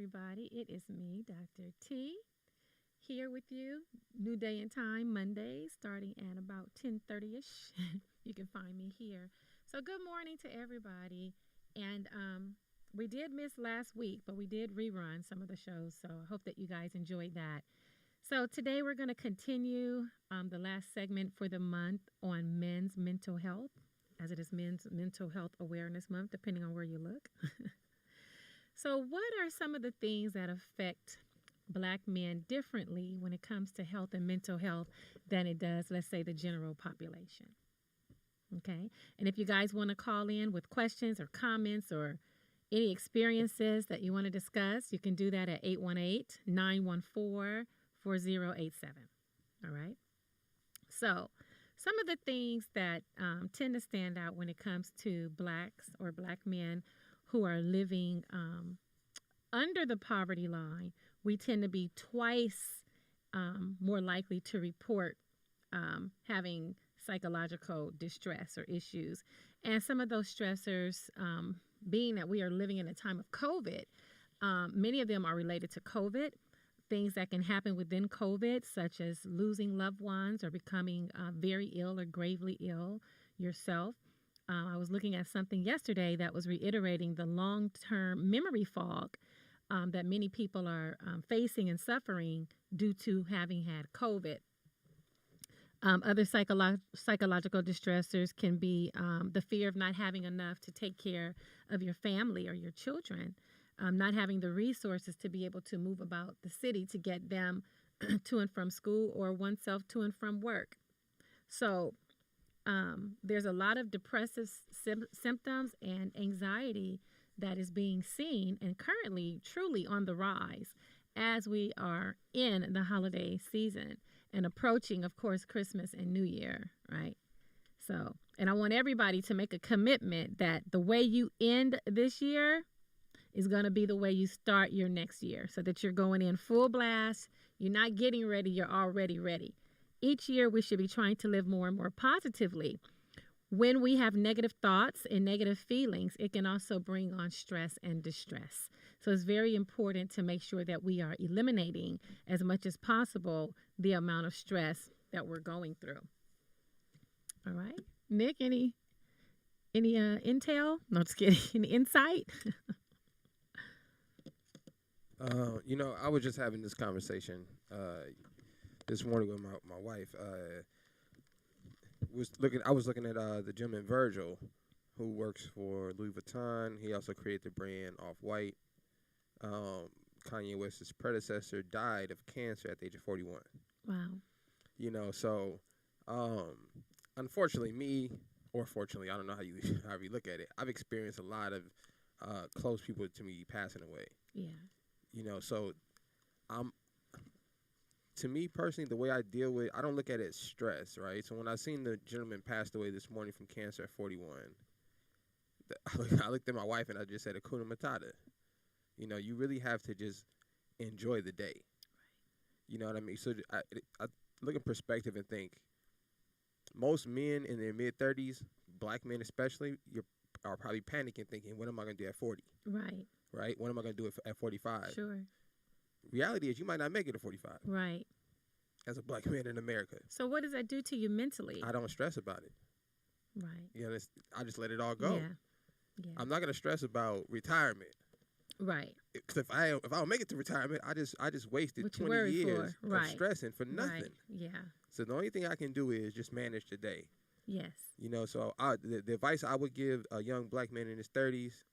everybody. It is me, Dr. T, here with you. New day and time, Monday, starting at about 10:30ish. You can find me here. So good morning to everybody. And we did miss last week, but we did rerun some of the shows. So I hope that you guys enjoyed that. So today we're going to continue the last segment for the month on men's mental health, as it is Men's Mental Health Awareness Month, depending on where you look. So what are some of the things that affect Black men differently when it comes to health and mental health than it does, let's say, the general population? Okay. And if you guys want to call in with questions or comments or any experiences that you want to discuss, you can do that at 818-914-4087. All right. So some of the things that tend to stand out when it comes to Blacks or Black men who are living under the poverty line, we tend to be twice more likely to report having psychological distress or issues. And some of those stressors, being that we are living in a time of COVID, many of them are related to COVID, things that can happen within COVID, such as losing loved ones or becoming very ill or gravely ill yourself. I was looking at something yesterday that was reiterating the long-term memory fog that many people are facing and suffering due to having had COVID. Other psychological distressors can be the fear of not having enough to take care of your family or your children, not having the resources to be able to move about the city to get them to and from school or oneself to and from work. So there's a lot of depressive symptoms and anxiety that is being seen and currently truly on the rise as we are in the holiday season and approaching, of course, Christmas and New Year, right? So, and I want everybody to make a commitment that the way you end this year is going to be the way you start your next year, so that you're going in full blast. You're not getting ready, you're already ready. Each year we should be trying to live more and more positively. When we have negative thoughts and negative feelings, it can also bring on stress and distress. So it's very important to make sure that we are eliminating as much as possible the amount of stress that we're going through. All right. Nick, any intel? No, just kidding. Any insight? I was just having this conversation this morning with my wife. I was looking at the gentleman Virgil, who works for Louis Vuitton. He also created the brand Off-White. Kanye West's predecessor died of cancer at the age of 41. Wow. So unfortunately, or fortunately, I don't know how you look at it, I've experienced a lot of close people to me passing away. Yeah. So to me personally, the way I deal with it, I don't look at it as stress, right? So when I seen the gentleman passed away this morning from cancer at 41, I looked at my wife and I just said, Hakuna Matata. You really have to just enjoy the day. Right. You know what I mean? So I look in perspective and think, most men in their mid-30s, Black men especially, are probably panicking, thinking, what am I going to do at 40? Right. Right? What am I going to do at 45? Sure. Reality is you might not make it to 45. Right. As a Black man in America. So what does that do to you mentally? I don't stress about it. Right. I just let it all go. Yeah. I'm not going to stress about retirement. Right. Because if I don't make it to retirement, I just wasted what 20 years of stressing for nothing. Right. Yeah. So the only thing I can do is just manage the day. Yes. So the advice I would give a young Black man in his 30s,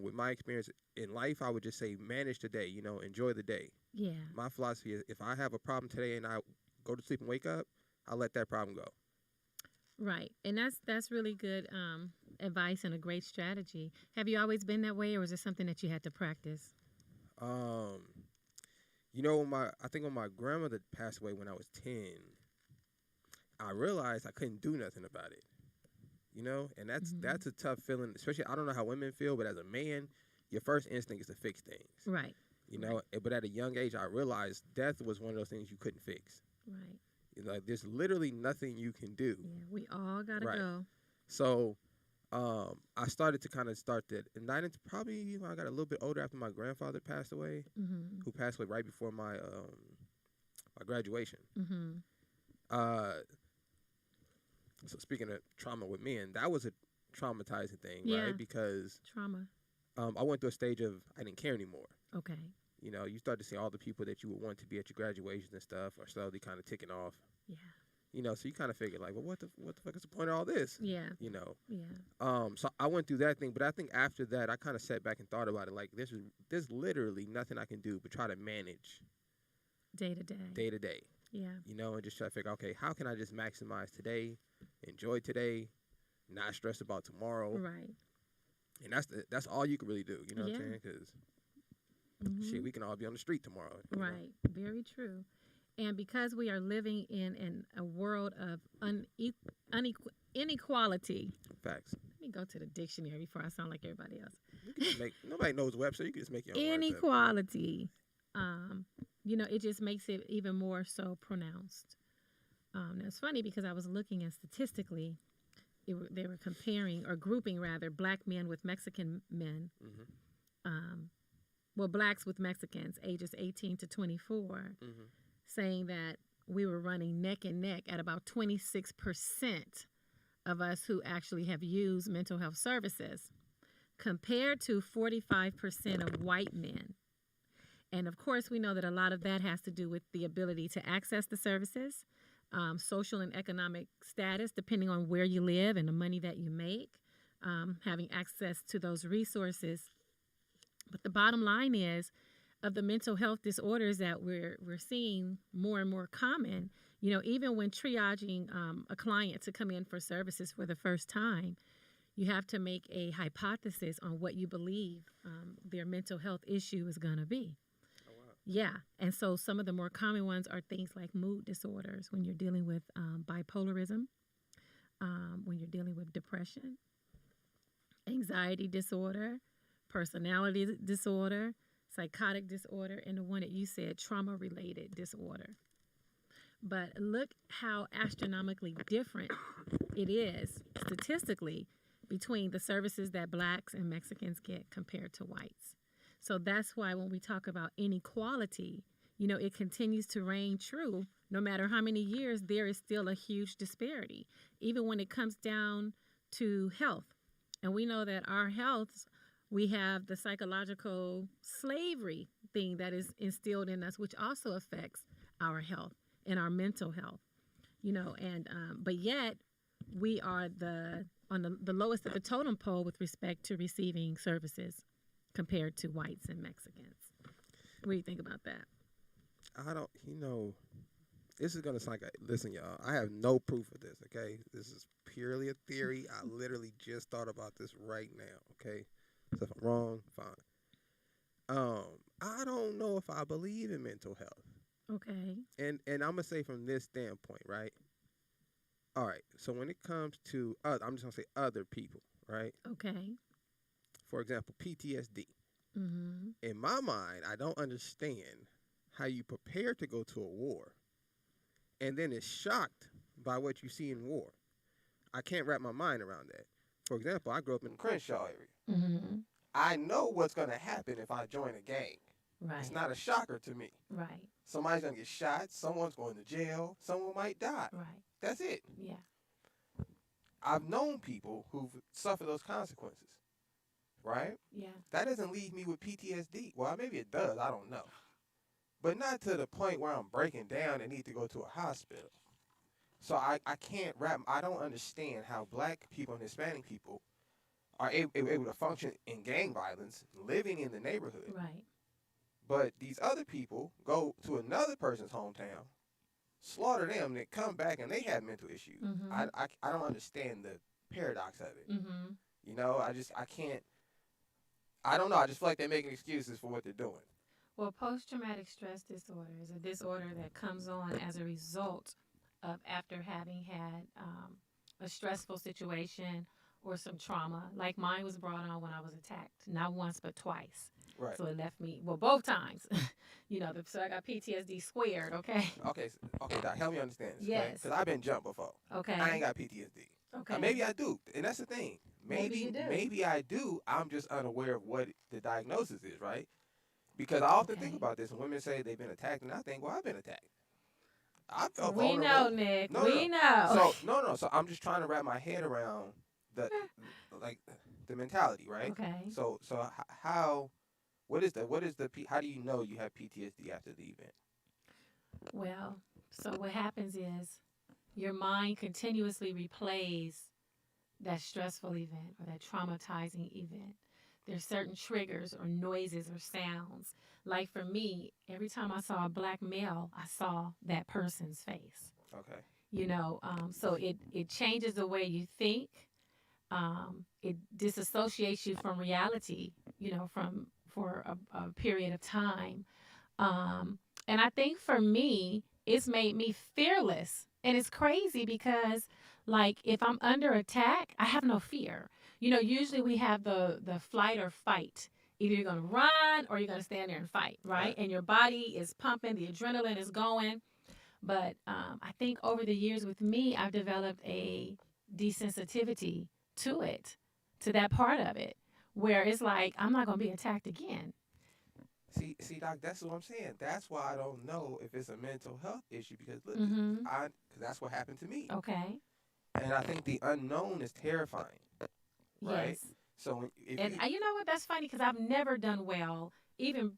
with my experience in life, I would just say manage the day. Enjoy the day. Yeah. My philosophy is, if I have a problem today and I go to sleep and wake up, I'll let that problem go. Right. And that's really good advice and a great strategy. Have you always been that way, or was it something that you had to practice? I think when my grandmother passed away when I was 10, I realized I couldn't do nothing about it. And that's a tough feeling, especially, I don't know how women feel, but as a man, your first instinct is to fix things. Right. But at a young age, I realized death was one of those things you couldn't fix. Right. There's literally nothing you can do. Yeah, we all gotta go. So I started to kind of start that, and not into probably when I got a little bit older after my grandfather passed away, Mm-hmm. who passed away right before my graduation. Mm-hmm. Uh, so speaking of trauma with men, that was a traumatizing thing, Yeah. right? Because Trauma. I went through a stage of I didn't care anymore. Okay. You know, you start to see all the people that you would want to be at your graduation and stuff are slowly kind of ticking off. Yeah. You know, so you kind of figure like, well, what the fuck is the point of all this? Yeah. You know. Yeah. So I went through that thing, but I think after that, I kind of sat back and thought about it. Like, there's literally nothing I can do but try to manage Day to day. day to day. Yeah. You know, and just try to figure, okay, how can I just maximize today, enjoy today, not stress about tomorrow, Right. and that's all you can really do. You know what I'm Yeah. saying? Because Mm-hmm. shit, we can all be on the street tomorrow. You know? Right. Very true. And because we are living in a world of inequality. Facts. Let me go to the dictionary before I sound like everybody else. You can just nobody knows Webster. You can just make your own words up. Inequality. You know, it just makes it even more so pronounced. It's funny because I was looking at statistically, they were comparing or grouping rather black men with Mexican men. Mm-hmm. Well, blacks with Mexicans, ages 18 to 24, Mm-hmm. saying that we were running neck and neck at about 26% of us who actually have used mental health services, compared to 45% of white men. And of course, we know that a lot of that has to do with the ability to access the services, social and economic status, depending on where you live and the money that you make, having access to those resources. But the bottom line is, of the mental health disorders that we're seeing more and more common, you know, even when triaging a client to come in for services for the first time, you have to make a hypothesis on what you believe their mental health issue is going to be. Oh, wow. Yeah. And so some of the more common ones are things like mood disorders, when you're dealing with bipolarism, when you're dealing with depression, anxiety disorder, personality disorder, psychotic disorder, and the one that you said, trauma-related disorder. But look how astronomically different it is statistically between the services that blacks and Mexicans get compared to whites. So that's why when we talk about inequality, you know, it continues to reign true. No matter how many years, there is still a huge disparity, even when it comes down to health. And we know that our health, we have the psychological slavery thing that is instilled in us, which also affects our health and our mental health, you know, and but yet we are on the lowest of the totem pole with respect to receiving services compared to whites and Mexicans. What do you think about that? I don't, you know, this is going to sound like, listen, y'all, I have no proof of this, okay? This is purely a theory. I literally just thought about this right now, okay? So if I'm wrong, fine. I don't know if I believe in mental health. Okay. And I'm going to say from this standpoint, right? All right, so when it comes to, I'm just going to say other people, right? Okay. For example, PTSD. Mm-hmm. In my mind, I don't understand how you prepare to go to a war and then is shocked by what you see in war. I can't wrap my mind around that. For example, I grew up in the Crenshaw area. Mm-hmm. I know what's going to happen if I join a gang. Right. It's not a shocker to me. Right. Somebody's going to get shot. Someone's going to jail. Someone might die. Right. That's it. Yeah. I've known people who've suffered those consequences. Right? Yeah. That doesn't leave me with PTSD. Well, maybe it does. I don't know. But not to the point where I'm breaking down and need to go to a hospital. So I can't I don't understand how black people and Hispanic people are able to function in gang violence, living in the neighborhood. Right. But these other people go to another person's hometown, slaughter them, and then come back and they have mental issues. Mm-hmm. I don't understand the paradox of it. Mm-hmm. You know, I can't. I don't know. I just feel like they're making excuses for what they're doing. Well, post-traumatic stress disorder is a disorder that comes on as a result of after having had a stressful situation or some trauma. Like mine was brought on when I was attacked, not once but twice. Right. So it left me, well, both times. You know, so I got PTSD squared, okay? Okay, Doc, help me understand this. Yes. Because I've been jumped before. Okay. I ain't got PTSD. Okay. Maybe I do, and that's the thing. you do. maybe I do. I'm just unaware of what the diagnosis is, right? Because I often think about this, and women say they've been attacked, and I think, well, I've been attacked. I felt We vulnerable. know, Nick. No, no, We no. know. So no. So I'm just trying to wrap my head around the like the mentality, right? Okay. So how what is the how do you know you have PTSD after the event? Well, so what happens is your mind continuously replays that stressful event or that traumatizing event. There's certain triggers or noises or sounds. Like for me, every time I saw a black male, I saw that person's face. Okay. So it changes the way you think. It disassociates you from reality. From for a period of time. Um, and I think for me, it's made me fearless. And it's crazy because, like, if I'm under attack, I have no fear. Usually we have the flight or fight. Either you're going to run or you're going to stand there and fight, right? And your body is pumping, the adrenaline is going. But I think over the years with me, I've developed a desensitivity to it, to that part of it, where it's like, I'm not going to be attacked again. See, Doc, that's what I'm saying. That's why I don't know if it's a mental health issue because look, Mm-hmm. cause that's what happened to me. Okay. And I think the unknown is terrifying, right? Yes. So if And you know what? That's funny because I've never done well, even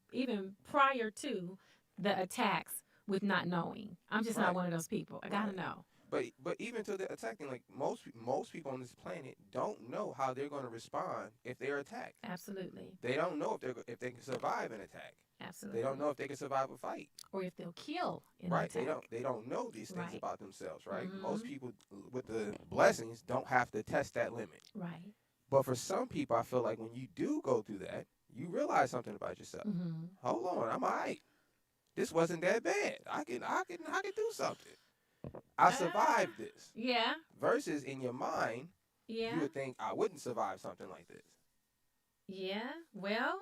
prior to the attacks, with not knowing. I'm just not one of those people. I gotta know. But even to the attacking, like most people on this planet don't know how they're going to respond if they're attacked. Absolutely. They don't know if they can survive an attack. Absolutely. They don't know if they can survive a fight. Or if they'll kill in Right. an attack. They don't know these things about themselves, right? Mm-hmm. Most people with the blessings don't have to test that limit. Right. But for some people, I feel like when you do go through that, you realize something about yourself. Mm-hmm. Hold on, I'm all right. This wasn't that bad. I can do something. I survived this. Yeah. Versus in your mind, Yeah. you would think I wouldn't survive something like this. Yeah. Well,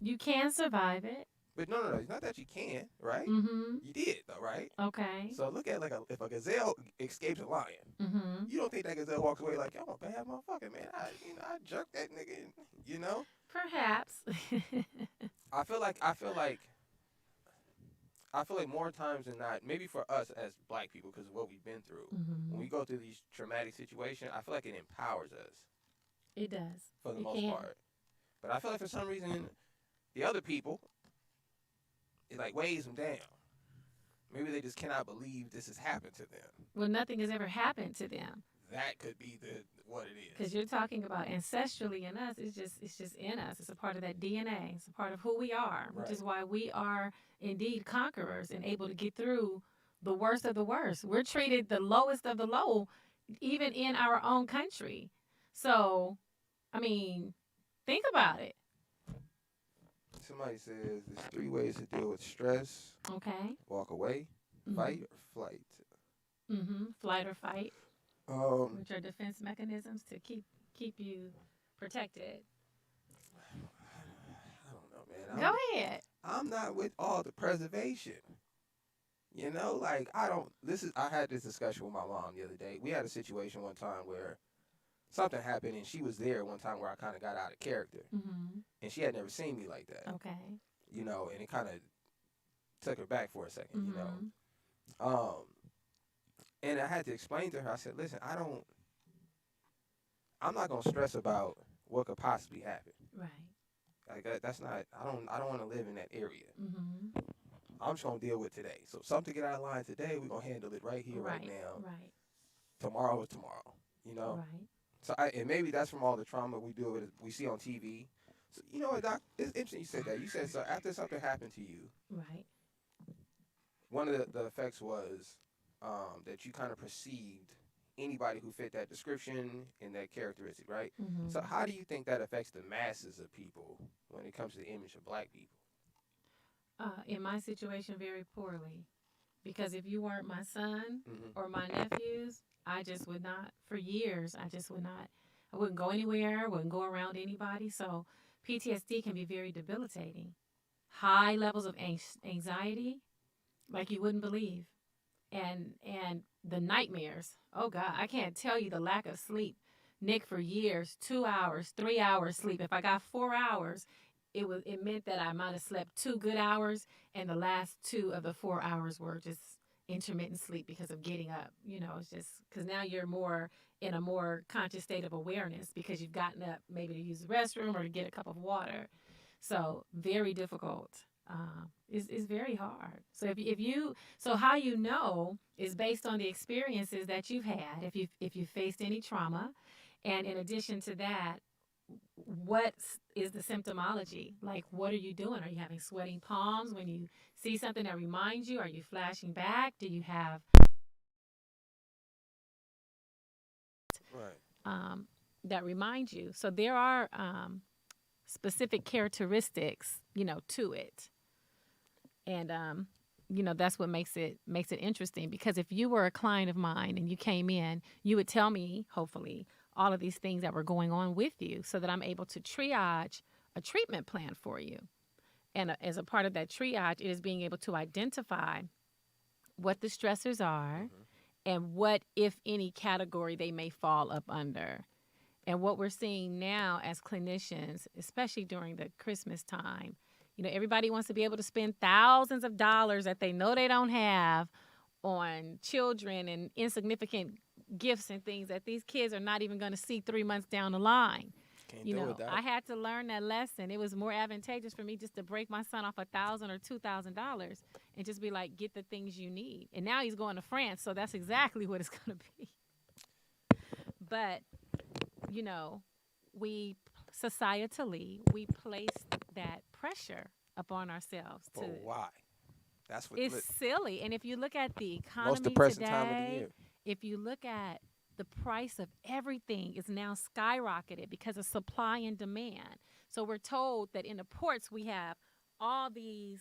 you can survive it. But no. It's not that you can, right? Mm-hmm. You did though, right? Okay. So look at if a gazelle escapes a lion, Mm-hmm. you don't think that gazelle walks away like, I'm a bad motherfucker, man. I jerked that nigga, you know? Perhaps. I feel like more times than not, maybe for us as black people, because of what we've been through, when we go through these traumatic situations, I feel like it empowers us. It does. For the most part. But I feel like for some reason, the other people, it like weighs them down. Maybe they just cannot believe this has happened to them. Well, nothing has ever happened to them. That could be what it is. Because you're talking about ancestrally in us. It's just in us. It's a part of that DNA. It's a part of who we are, which is why we are indeed conquerors and able to get through the worst of the worst. We're treated the lowest of the low, even in our own country. So, I mean, think about it. Somebody says there's 3 ways to deal with stress. Okay. Walk away, fight, or flight. Mm-hmm. Flight or fight. Which are defense mechanisms to keep you protected. I don't know, man. Go ahead. I'm not with all the preservation. You know, like I had this discussion with my mom the other day. We had a situation one time where something happened and she was there one time where I kind of got out of character. Mm-hmm. And she had never seen me like that. Okay. You know, and it kind of took her back for a second, Mm-hmm. you know. And I had to explain to her, I said, listen, I'm not going to stress about what could possibly happen. Right. Like that's not, I don't want to live in that area. Mm-hmm. I'm just going to deal with today. So if something get out of line today, we're going to handle it right here, right now. Right. Tomorrow is tomorrow, you know? Right. So and maybe that's from all the trauma we deal with, we see on TV. So you know what, Doc? It's interesting you said that. You said, so after something happened to you. Right. One of the effects was that you kind of perceived anybody who fit that description and that characteristic, right? Mm-hmm. So how do you think that affects the masses of people when it comes to the image of black people? In my situation, very poorly. Because if you weren't my son or my nephews, I just would not, for years, I wouldn't go anywhere, I wouldn't go around anybody. So PTSD can be very debilitating. High levels of anxiety, like you wouldn't believe. And the nightmares. Oh God, I can't tell you the lack of sleep Nick, for years, 2 hours, 3 hours sleep. If I got 4 hours, it meant that I might have slept 2 good hours, and the last 2 of the 4 hours were just intermittent sleep because of getting up. It's just because now you're more in a more conscious state of awareness because you've gotten up maybe to use the restroom or to get a cup of water. So very difficult. Is very hard. So so how you know is based on the experiences that you've had. If you faced any trauma, and in addition to that, what is the symptomology? Like, what are you doing? Are you having sweating palms when you see something that reminds you? Are you flashing back? Do you have Right. that remind you? So there are specific characteristics, to it. And that's what makes it interesting, because if you were a client of mine and you came in, you would tell me, hopefully, all of these things that were going on with you so that I'm able to triage a treatment plan for you. And as a part of that triage, it is being able to identify what the stressors are and what, if any, category they may fall up under. And what we're seeing now as clinicians, especially during the Christmas time, everybody wants to be able to spend thousands of dollars that they know they don't have on children and insignificant gifts and things that these kids are not even going to see 3 months down the line. Can't do with that. I had to learn that lesson. It was more advantageous for me just to break my son off $1,000 or $2,000 and just be like, get the things you need. And now he's going to France, so that's exactly what it's going to be. But, we societally, we place that pressure upon ourselves. But why? That's what it's silly. And if you look at the economy most depressing today, time of the year. If you look at the price of everything is now skyrocketed because of supply and demand. So we're told that in the ports we have all these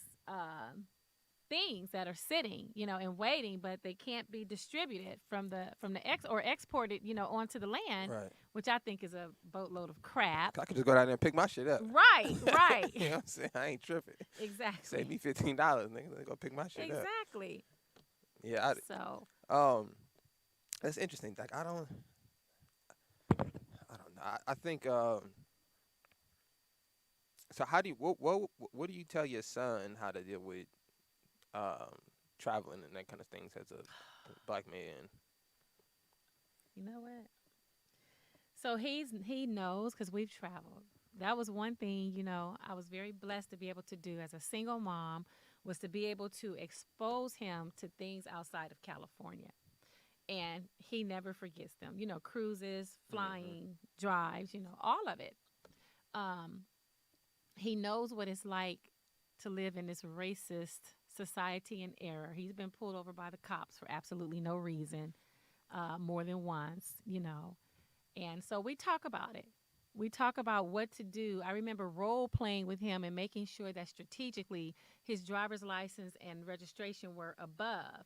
things that are sitting, and waiting, but they can't be distributed from the exported, onto the land, Right. which I think is a boatload of crap. I could just go down there and pick my shit up. Right. You know what I'm saying? I ain't tripping. Exactly. Save me $15, nigga. Go pick my shit up. Exactly. Yeah. That's interesting. Like I don't know. I think. So how do you what do you tell your son how to deal with traveling and that kind of things as a black man? You know what? So he knows because we've traveled. That was one thing, I was very blessed to be able to do as a single mom, was to be able to expose him to things outside of California. And he never forgets them. Cruises, flying, drives, all of it. He knows what it's like to live in this racist society and era. He's been pulled over by the cops for absolutely no reason, more than once, And so we talk about it. We talk about what to do. I remember role playing with him and making sure that strategically his driver's license and registration were above,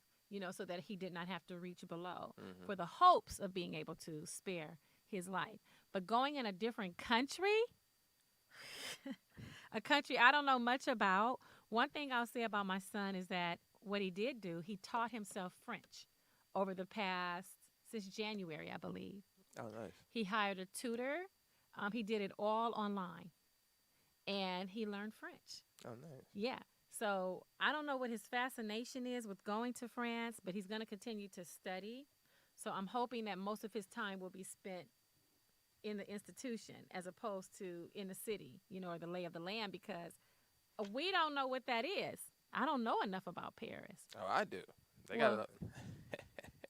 so that he did not have to reach below for the hopes of being able to spare his life. But going in a different country, a country I don't know much about. One thing I'll say about my son is that what he did do, he taught himself French over the past, since January, I believe. Oh, nice. He hired a tutor. He did it all online. And he learned French. Oh, nice. Yeah. So I don't know what his fascination is with going to France, but he's going to continue to study. So I'm hoping that most of his time will be spent in the institution as opposed to in the city, or the lay of the land, because we don't know what that is. I don't know enough about Paris. Oh, I do. They got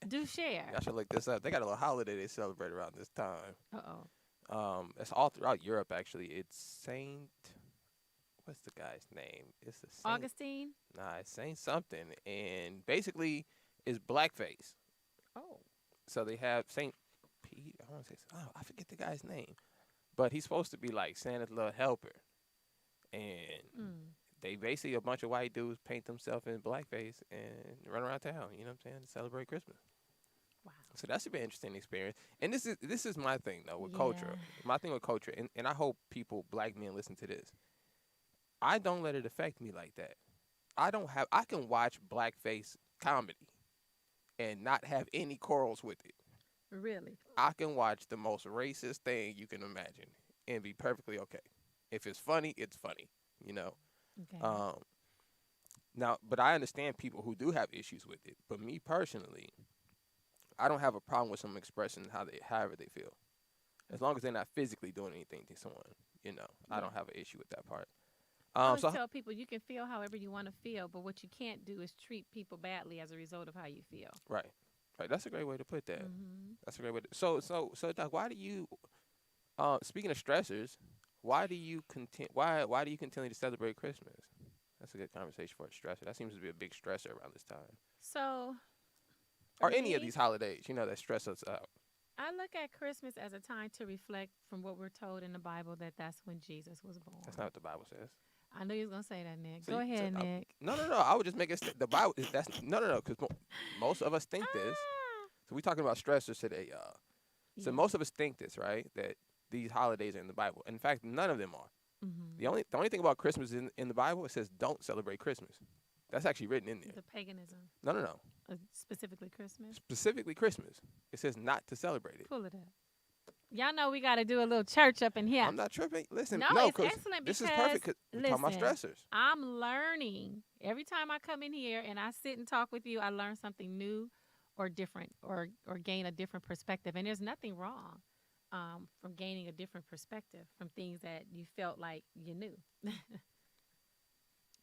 do share. I should look this up. They got a little holiday they celebrate around this time. It's all throughout Europe, actually. It's Saint... What's the guy's name? It's a Saint... Augustine? Nah, it's Saint something. And basically, it's blackface. Oh. So they have Saint Pete. I want to say... I forget the guy's name. But he's supposed to be like Santa's little helper. And they basically, a bunch of white dudes paint themselves in blackface and run around town, you know what I'm saying, to celebrate Christmas. Wow. So that should be an interesting experience. And this is my thing, though, with culture. My thing with culture, and I hope black men listen to this. I don't let it affect me like that. I can watch blackface comedy and not have any quarrels with it. Really? I can watch the most racist thing you can imagine and be perfectly okay. If it's funny, it's funny, you know. Okay. Um, Now, but I understand people who do have issues with it. But me personally, I don't have a problem with someone expressing however they feel, as long as they're not physically doing anything to someone. You know, I Yeah. don't have an issue with that part. I always So tell people you can feel however you want to feel, but what you can't do is treat people badly as a result of how you feel. right, right. That's a great way to put that. Mm-hmm. That's a great way. So, Doc, why do you? Speaking of stressors, why do you continue to celebrate Christmas? That's a good conversation for a stressor. That seems to be a big stressor around this time, So for or any of me, these holidays. You know, that stress us out. I look at Christmas as a time to reflect from what we're told in the Bible that that's when Jesus was That's not born. what the Bible says. I knew you was gonna say that, Nick. So, Go ahead, Nick. no, no, no. I would just make it the Bible. That's no. Because most of us think this. Ah, So we talking about stressors today, y'all. So yeah. most of us think this, right? That these holidays are in the Bible. In fact, none of them are. Mm-hmm. The only thing about Christmas in the Bible, it says don't celebrate Christmas. That's actually written in there. The paganism, No, no, no. specifically Christmas. Specifically Christmas. It says not to celebrate it. Pull it up. Y'all know we got to do a little church up in here. I'm not tripping. Listen, No, no, it's because excellent this is because, perfect. Cause we're talking about listen, stressors. I'm learning. Every time I come in here and I sit and talk with you, I learn something new or different or gain a different perspective. And there's nothing wrong from gaining a different perspective from things that you felt like you knew.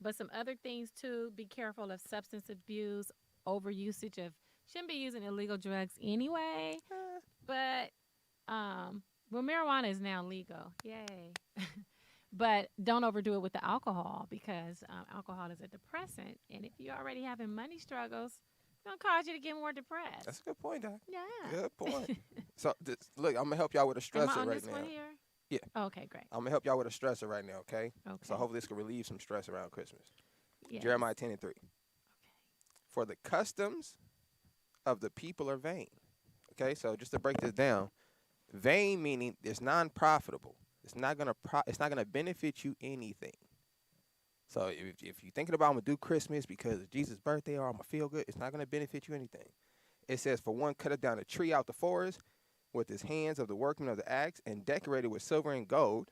But some other things too, be careful of substance abuse, overusage of, shouldn't be using illegal drugs anyway. But well, marijuana is now legal. Yay. But don't overdo it with the alcohol because alcohol is a depressant. And if you're already having money struggles, it's going to cause you to get more depressed. That's a good point, Doc. Yeah. Good point. So, look, I'm going to help y'all with a Am I stressor on right this now. one here? Yeah. Okay, great. I'm going to help y'all with a stressor right now, okay? Okay. So hopefully this can relieve some stress around Christmas. Yes. Jeremiah 10:3. Okay. For the customs of the people are vain. Okay, so just to break this down, vain meaning it's non-profitable. It's not gonna benefit you anything. So if you're thinking about I'm gonna do Christmas because it's Jesus' birthday or I'm gonna feel good, it's not gonna benefit you anything. It says, for one cutteth down a tree out the forest with his hands of the workman of the axe and decorated with silver and gold.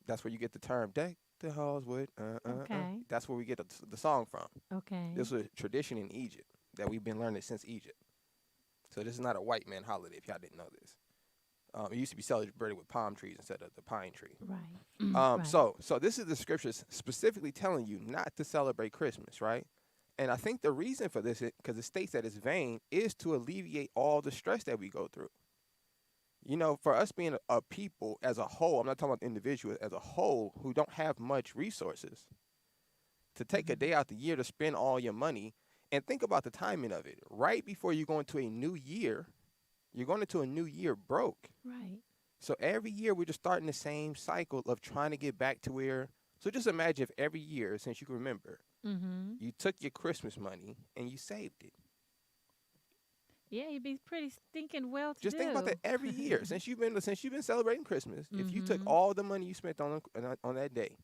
That's where you get the term deck the halls with. Okay. That's where we get the song from. Okay. This was a tradition in Egypt that we've been learning since Egypt. So this is not a white man holiday, if y'all didn't know this. It used to be celebrated with palm trees instead of the pine tree. Right. Right. So this is the scriptures specifically telling you not to celebrate Christmas, right? And I think the reason for this, because it states that it's vain, is to alleviate all the stress that we go through. You know, for us being a people as a whole, I'm not talking about individuals, as a whole who don't have much resources, to take a day out the year to spend all your money, and think about the timing of it. Right before you go into a new year, you're going into a new year broke. Right. So every year we're just starting the same cycle of trying to get back to where. So just imagine if every year, since you can remember, Mm-hmm. you took your Christmas money and you saved it. Yeah, you'd be pretty stinking well to Just do. think about that every year since you've been celebrating Christmas. If you took Mhm. all the money you spent on that day,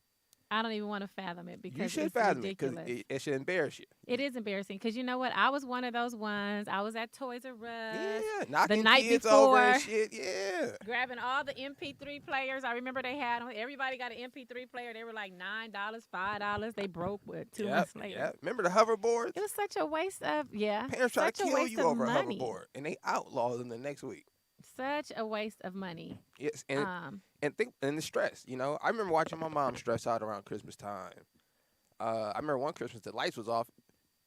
I don't even want to fathom it because you should it's fathom it because ridiculous. it should embarrass you. It is embarrassing because you know what? I was one of those ones. I was at Toys R Us Yeah, knocking night kids over and before. shit. Yeah. grabbing all the MP3 players. I remember they had them. Everybody got an MP3 player. They were like $9, $5. They broke with 2 months later. Yeah. Remember the hoverboards? It was such a waste of Parents try such to a kill waste you of over money. a hoverboard, and they outlaw them the next week. Such a waste of money. Yes, and the stress. You know, I remember watching my mom stress out around Christmas time. I remember one Christmas the lights was off.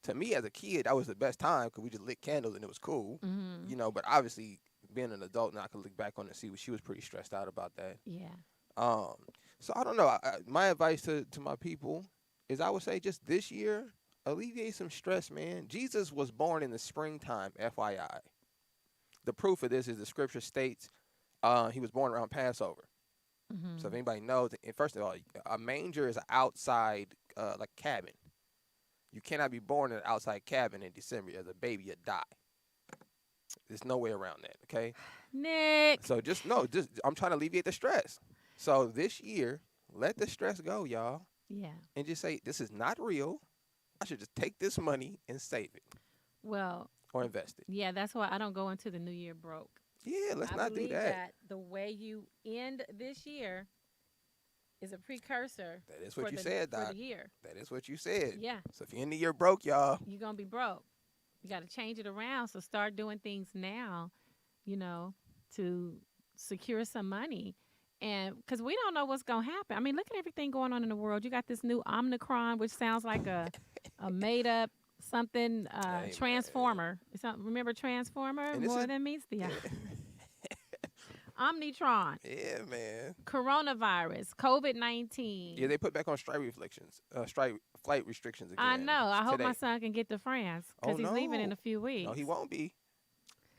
To me as a kid, that was the best time because we just lit candles and it was cool. Mhm. You know, but obviously being an adult now, I can look back on it and see she was pretty stressed out about that. Yeah. So I don't know. My advice to my people is I would say just this year, alleviate some stress, man. Jesus was born in the springtime, FYI. The proof of this is the scripture states he was born around Passover. Mhm. So if anybody knows, and first of all, a manger is an outside like cabin. You cannot be born in an outside cabin in December as a baby. You die. There's no way around that. Okay. Nick. So I'm trying to alleviate the stress. So this year, let the stress go, y'all, Yeah. and just say this is not real. I should just take this money and save it. Well, or invest it. Yeah, that's why I don't go into the new year broke. Yeah, let's I not do believe that. that the way you end this year is a precursor That is what for you the said, for the Doc. year. That is what you said. Yeah, So if you end the year broke, y'all, you're gonna be broke. You got to change it around. So start doing things now, you know, to secure some money. And because we don't know what's going to happen. I mean, look at everything going on in the world. You got this new Omicron, which sounds like a made up something hey man, transformer. It's not, remember Transformer? and this More is than meets the eye. Omnitron, yeah, man. coronavirus, COVID 19. Yeah, they put back on strike flight restrictions I again know. I hope today. my son can get to France Oh because he's leaving in no, a few no, weeks. he won't be.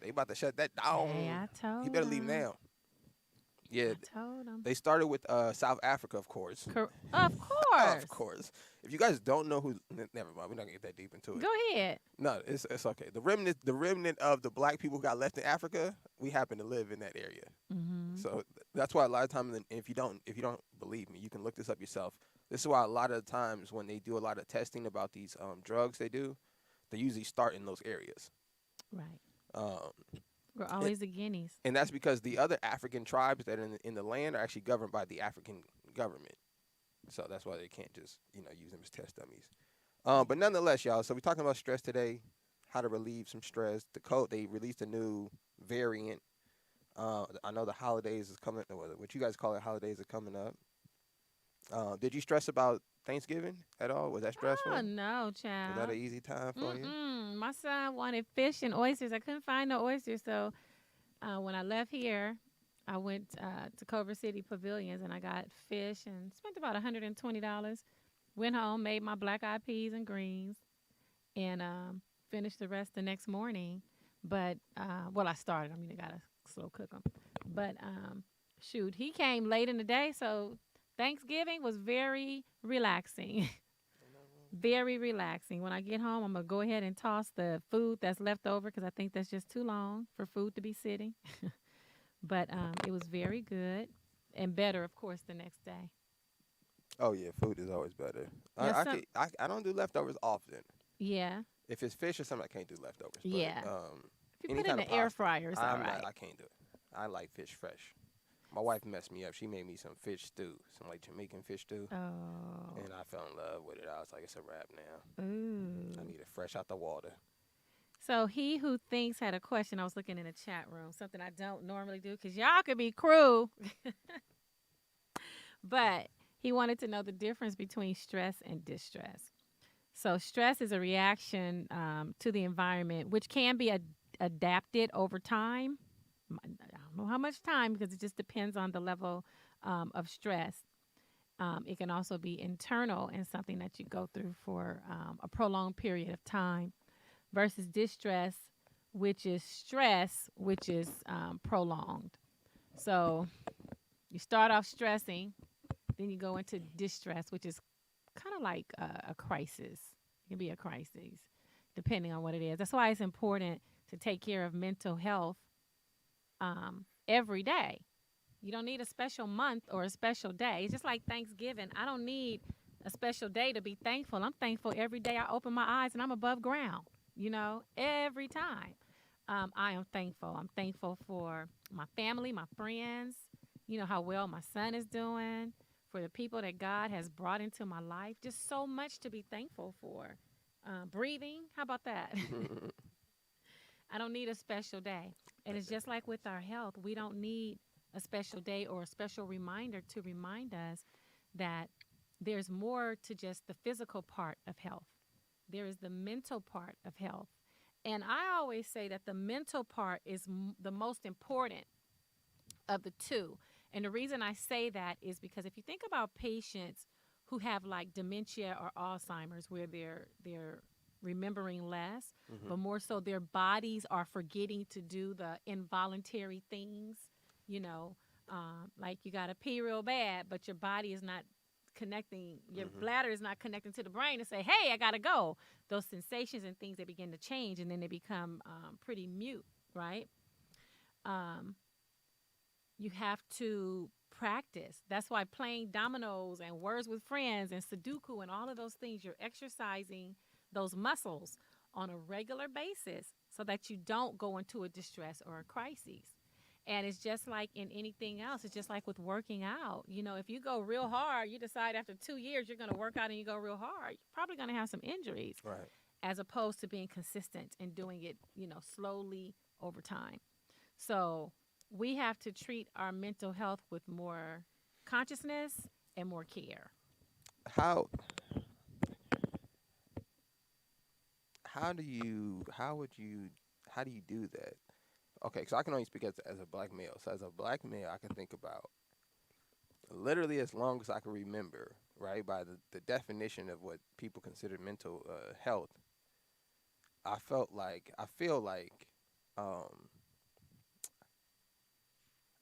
They about to shut that Hey, down. I He told better leave him. now. Yeah, I told him. they started with South Africa, of course. Of Of course. course. If you guys don't know who, never mind. We're not gonna get that deep into it. Go ahead. No, it's okay. The remnant of the black people who got left in Africa, we happen to live in that area. Mm-hmm. So that's why a lot of times, and if you don't believe me, you can look this up yourself. This is why a lot of the times when they do a lot of testing about these drugs, they usually start in those areas. Right. Um, We're always the guineas. and that's because the other African tribes that are in the land are actually governed by the African government. So that's why they can't just use them as test dummies. But nonetheless, y'all. So we're talking about stress today, how to relieve some stress. They released a new variant. I know the holidays is coming. What you guys call it, holidays are coming up. Did you stress about Thanksgiving at all? Was that stressful? Oh, no, Was that child. an easy time for you? My son wanted fish and oysters. I couldn't find no oysters. So when I left here, I went to Culver City Pavilions and I got fish and spent about $120. Went home, made my black eyed peas and greens, and finished the rest the next morning. But, I started. I mean, I got to slow cook them. But, shoot, he came late in the day. So Thanksgiving was very relaxing. Very relaxing. When I get home, I'm going to go ahead and toss the food that's left over because I think that's just too long for food to be sitting. But it was very good and better, of course, the next day. Oh yeah, food is always better. Yes, I don't do leftovers often. Yeah. If it's fish or something, I can't do leftovers. Yeah. But, If you any put it in kind of the air pasta, fryer, it's all I'm right. not. I can't do it. I like fish fresh. My wife messed me up. She made me some fish stew, some like Jamaican fish stew, Oh. and I fell in love with it. I was like, it's a wrap now. Ooh. I need it fresh out the water. So he who thinks had a question. I was looking in the chat room, something I don't normally do because y'all could be cruel. But he wanted to know the difference between stress and distress. So stress is a reaction to the environment, which can be adapted over time. I don't know how much time because it just depends on the level of stress. It can also be internal and something that you go through for a prolonged period of time versus distress, which is stress, which is prolonged. So you start off stressing, then you go into distress, which is kind of like a crisis. It can be a crisis, depending on what it is. That's why it's important to take care of mental health every day. You don't need a special month or a special day. It's just like Thanksgiving. I don't need a special day to be thankful. I'm thankful every day I open my eyes and I'm above ground, every time. I am thankful. I'm thankful for my family, my friends, how well my son is doing, for the people that God has brought into my life. Just so much to be thankful for. Breathing, how about that? I don't need a special day. And it's just like with our health. We don't need a special day or a special reminder to remind us that there's more to just the physical part of health. There is the mental part of health. And I always say that the mental part is the most important of the two. And the reason I say that is because if you think about patients who have like dementia or Alzheimer's, where they're remembering less, but more so their bodies are forgetting to do the involuntary things, like you got to pee real bad, but your body is not connecting, your bladder is not connecting to the brain to say, hey, I got to go. Those sensations and things, they begin to change, and then they become pretty mute, right? You have to practice. That's why playing dominoes and words with friends and Sudoku and all of those things, you're exercising those muscles on a regular basis so that you don't go into a distress or a crisis. And it's just like in anything else. It's just like with working out. You know, if you go real hard, you decide after 2 years you're going to work out and you go real hard, you're probably going to have some injuries, Right. as opposed to being consistent and doing it, slowly over time. So we have to treat our mental health with more consciousness and more care. How how do you how would you how do you do that? Okay, so I can only speak as a black male. So as a black male, I can think about literally as long as I can remember, right? By the definition of what people consider mental health, I feel like um,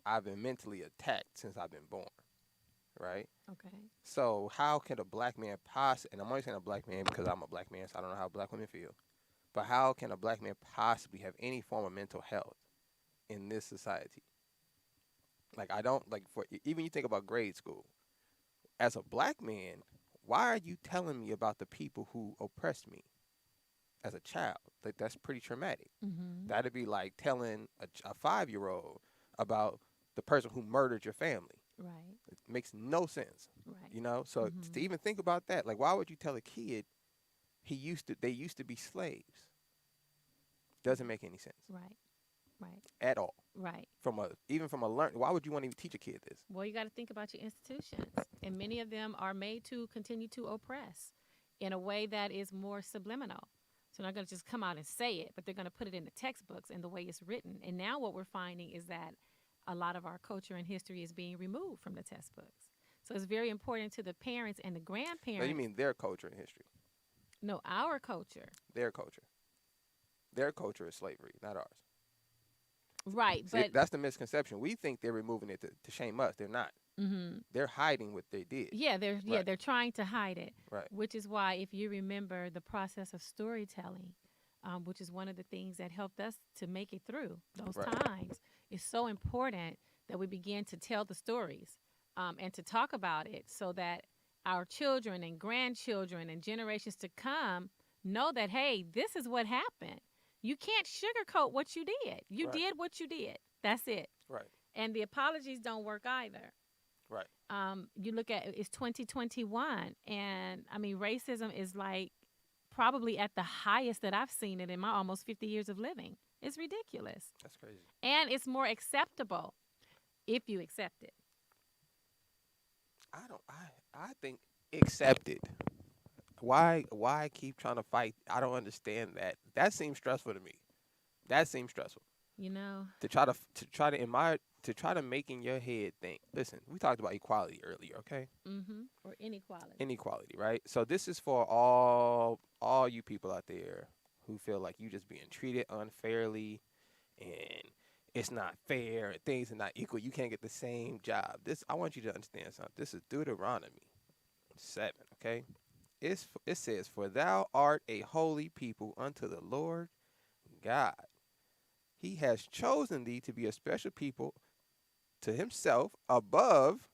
I've been mentally attacked since I've been born, right? Okay. So how can a black man and I'm only saying a black man because I'm a black man, so I don't know how black women feel, but how can a black man possibly have any form of mental health in this society? Like I don't like for even you think about grade school. As a black man, why are you telling me about the people who oppressed me as a child? Like that's pretty traumatic. Mm-hmm. That'd be like telling a 5-year-old about the person who murdered your family. Right. It makes no sense, Right. you know. So Mm-hmm. to even think about that, like, why would you tell a kid they used to be slaves? Doesn't make any sense Right. Right. at all. Right. Even from a learn, why would you want to even teach a kid this? Well, you got to think about your institutions, and many of them are made to continue to oppress in a way that is more subliminal. So they're not going to just come out and say it, but they're going to put it in the textbooks and the way it's written. And now what we're finding is that a lot of our culture and history is being removed from the textbooks. So it's very important to the parents and the grandparents. No, you mean their culture and history? No, our culture. Their culture. Their culture is slavery, not ours. Right, See, but that's the misconception. We think they're removing it to shame us. They're not. mm-hmm. They're hiding what they did. They're trying to hide it. Right. Which is why, if you remember the process of storytelling, which is one of the things that helped us to make it through those times, it's so important that we begin to tell the stories and to talk about it so that our children and grandchildren and generations to come know that, hey, this is what happened. You can't sugarcoat what you did. You did what you did. That's it. Right. And the apologies don't work either. Right. You look at it's 2021, and I mean racism is like probably at the highest that I've seen it in my almost 50 years of living. It's ridiculous. That's crazy. And it's more acceptable if you accept it. I think accepted. Why keep trying to fight? I don't understand that. That seems stressful to me. That seems stressful. You know, To try to make in your head think. Listen, we talked about equality earlier, okay? or inequality. Inequality, right? So this is for all you people out there who feel like you just being treated unfairly and it's not fair and things are not equal. You can't get the same job. I want you to understand something. This is Deuteronomy 7, okay? It says, "For thou art a holy people unto the Lord God. He has chosen thee to be a special people to himself above,"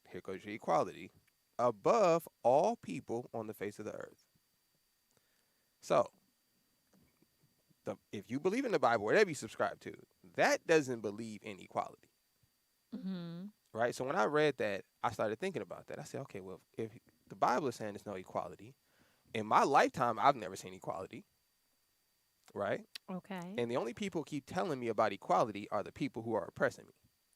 here goes your equality, "above all people on the face of the earth." So, if you believe in the Bible, whatever you subscribe to, that doesn't believe in equality. Right? So when I read that, I started thinking about that. I said, okay, well, if the Bible is saying there's no equality, in my lifetime, I've never seen equality. Right? Okay. And the only people who keep telling me about equality are the people who are oppressing me.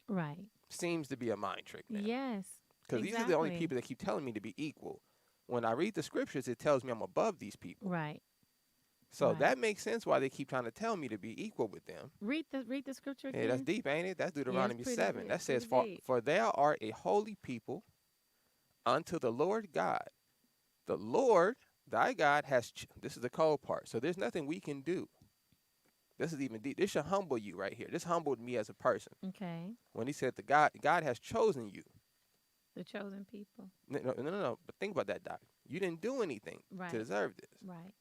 Right. Seems to be a mind trick now. Yes. Because these are the only people that keep telling me to be equal. When I read the scriptures, it tells me I'm above these people. Right. So that makes sense why they keep trying to tell me to be equal with them. Read the scripture again. Yeah, that's deep, ain't it? That's Deuteronomy 7. That says, deep. For thou art a holy people unto the Lord God. The Lord, thy God, this is the cold part. So there's nothing we can do. This is even deep. This should humble you right here. This humbled me as a person. Okay. When he said God has chosen you. The chosen people. No. But think about that, Doc. You didn't do anything to deserve this. Right.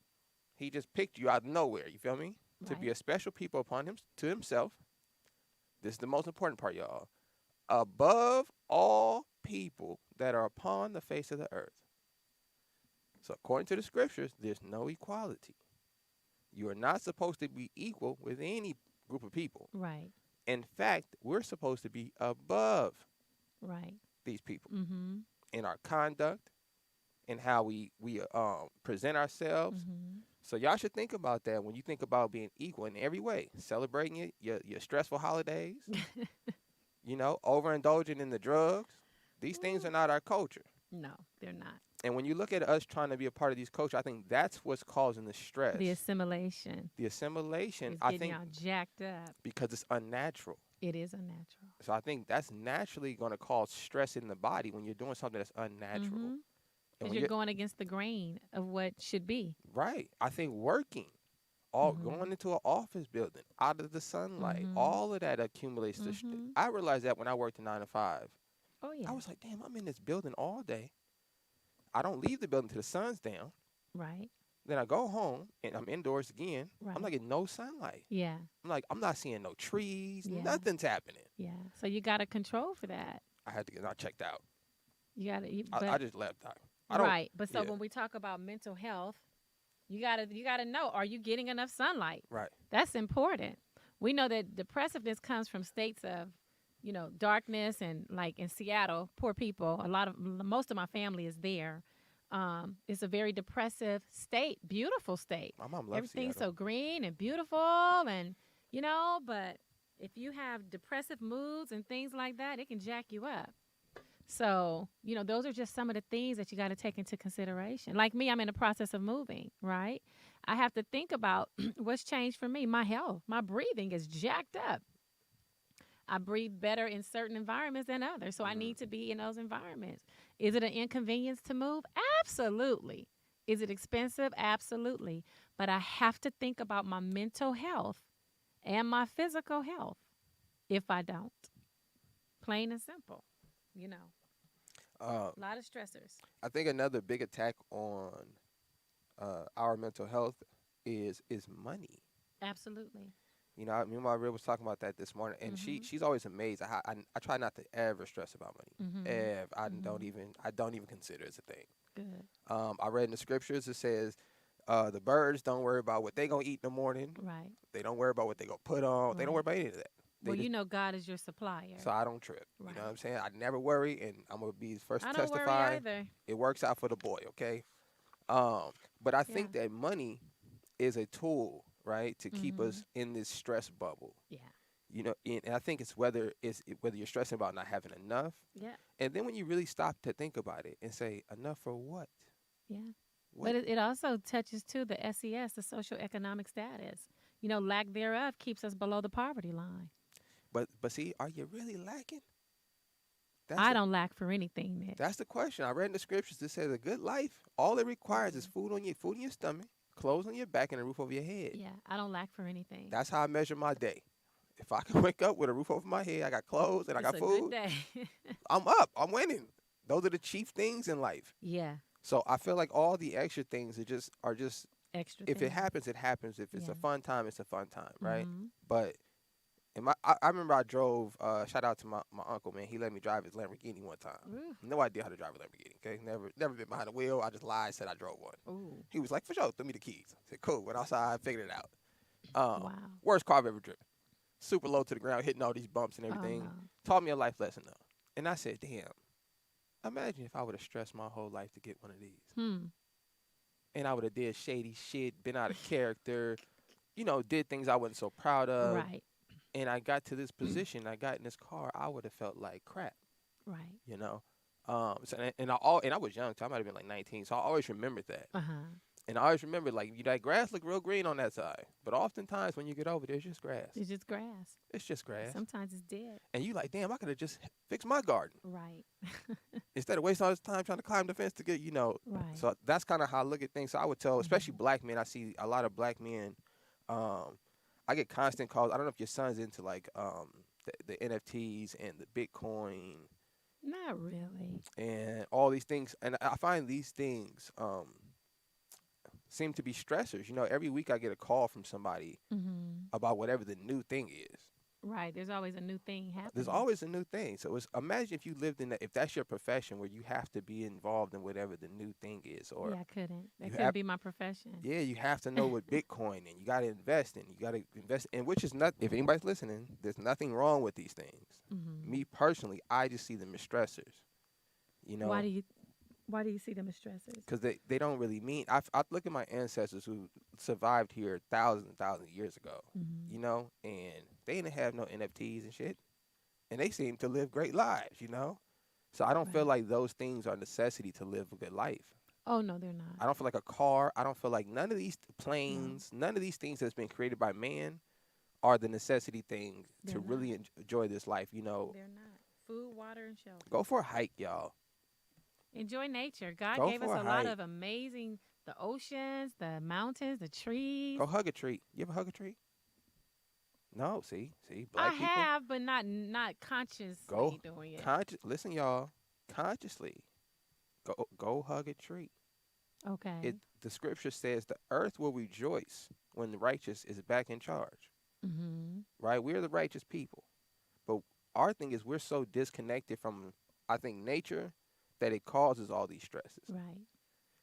He just picked you out of nowhere. You feel me? Right. To be a special people upon him to himself. This is the most important part, y'all. Above all people that are upon the face of the earth. So according to the scriptures, there's no equality. You are not supposed to be equal with any group of people. Right. In fact, we're supposed to be above Right. these people Mm-hmm. in our conduct, in how we present ourselves. Mm-hmm. So y'all should think about that when you think about being equal in every way, celebrating your stressful holidays, overindulging in the drugs. These things Ooh. are not our culture. No, they're not. And when you look at us trying to be a part of these culture, I think that's what's causing the stress. The assimilation The assimilation, is I getting think, y'all jacked up. because it's unnatural. It is unnatural. So I think that's naturally going to cause stress in the body when you're doing something that's unnatural. Mm-hmm. And Because when you're going against the grain of what should be. right, I think working, going into an office building, out of the sunlight, Mm-hmm. all of that accumulates to. Mm-hmm. I realized that when I worked a 9 to 5. Oh, yeah. I was like, damn, I'm in this building all day. I don't leave the building till the sun's down. Right. Then I go home and I'm indoors again. Right. I'm not getting no sunlight. Yeah. I'm not seeing no trees. Yeah. Nothing's happening. Yeah. So you got to control for that. I had to get. I checked out. You got to. I just left. I don't. Right. But so yeah. when we talk about mental health, you gotta know, are you getting enough sunlight? Right. That's important. We know that depressiveness comes from states of, darkness, and like in Seattle, poor people. Most of my family is there. It's a very depressive state, beautiful state. My mom loves Everything's Seattle. so green and beautiful, and but if you have depressive moods and things like that, it can jack you up. So, those are just some of the things that you got to take into consideration. Like me, I'm in the process of moving, right? I have to think about what's changed for me. My health, my breathing is jacked up. I breathe better in certain environments than others, so I need to be in those environments. Is it an inconvenience to move? Absolutely. Is it expensive? Absolutely. But I have to think about my mental health and my physical health if I don't. Plain and simple, a lot of stressors. I think another big attack on our mental health is money. Absolutely. Me and my rib was talking about that this morning, and she's always amazed at how I try not to ever stress about money. I don't even consider it a thing. Good. I read in the scriptures it says the birds don't worry about what they gonna eat in the morning. Right. They don't worry about what they gonna put on. Right. They don't worry about any of that. Well, God is your supplier. So I don't trip. Right. You know what I'm saying? I never worry, and I'm gonna be the first to I don't testify. worry either. It works out for the boy, okay? But I think that money is a tool, right, to keep us in this stress bubble. Yeah. And I think it's whether you're stressing about not having enough. Yeah. And then when you really stop to think about it and say, enough for what? Yeah. What? But it also touches too the SES, the social economic status. Lack thereof keeps us below the poverty line. But see, are you really lacking? I don't lack for anything, Nick. That's the question. I read in the scriptures it says a good life, all it requires is food in your stomach, clothes on your back, and a roof over your head. Yeah, I don't lack for anything. That's how I measure my day. If I can wake up with a roof over my head, I got clothes and I got food. It's a good day. I'm up. I'm winning. Those are the chief things in life. Yeah. So I feel like all the extra things are just extra. If things. it happens, it happens. If it's a fun time, it's a fun time, right? Mm-hmm. But I remember I drove. Shout out to my uncle, man. He let me drive his Lamborghini one time. Ooh. No idea how to drive a Lamborghini. Okay, never been behind the wheel. I just lied, said I drove one. Ooh. He was like, for sure, threw me the keys. I said, cool. Went outside, figured it out. Wow. Worst car I've ever driven. Super low to the ground, hitting all these bumps and everything. Oh, no. Taught me a life lesson though. And I said, damn. Imagine if I would have stressed my whole life to get one of these. And I would have did shady shit, been out of character, did things I wasn't so proud of. Right. And I got to this position, I got in this car, I would have felt like crap. Right. So I was young, so I might have been like 19, so I always remembered that. And I always remember, like, that grass look real green on that side. But oftentimes when you get over there, it's just grass. It's just grass. It's just grass. Sometimes it's dead. And you like, damn, I could have just fixed my garden. Right. Instead of wasting all this time trying to climb the fence to get, Right. So that's kind of how I look at things. So I would tell, especially black men, I see a lot of black men. I get constant calls. I don't know if your son's into, like, the NFTs and the Bitcoin. Not really. And all these things. And I find these things seem to be stressors. Every week I get a call from somebody about whatever the new thing is. Right. There's always a new thing There's happening. always a new thing. So imagine if you lived in that, if that's your profession where you have to be involved in whatever the new thing is, or Yeah, I couldn't. you That couldn't have, be my profession. yeah, you have to know what Bitcoin and you got to invest in. You got to invest in, which is not, if anybody's listening, there's nothing wrong with these things. Hmm. Me personally, I just see them as stressors, you Why know, do you Why do you see them as stressors? because they don't really mean. I look at my ancestors who survived here thousands of years ago, Hmm. you know, and they didn't have no NFTs and shit, and they seem to live great lives, you know. So I don't feel Right. like those things are a necessity to live a good life. Oh no, they're not. I don't feel like a car. I don't feel like none of these No, planes, none of these things that's been created by man are the necessity things they're to not. really enjoy this life. You know, They're not. Food, water, and shelter. go for a hike, y'all. Enjoy nature. God Go gave us for a a lot hike. of amazing, the oceans, the mountains, the trees. Go hug a tree. You ever hug a tree? No, see, I black people, have, but not consciously go doing it. listen, y'all, consciously go hug a tree. Okay. The scripture says the earth will rejoice when the righteous is back in charge. Mm-hmm. Right? We're the righteous people. But our thing is we're so disconnected from, I think, nature that it causes all these stresses. Right.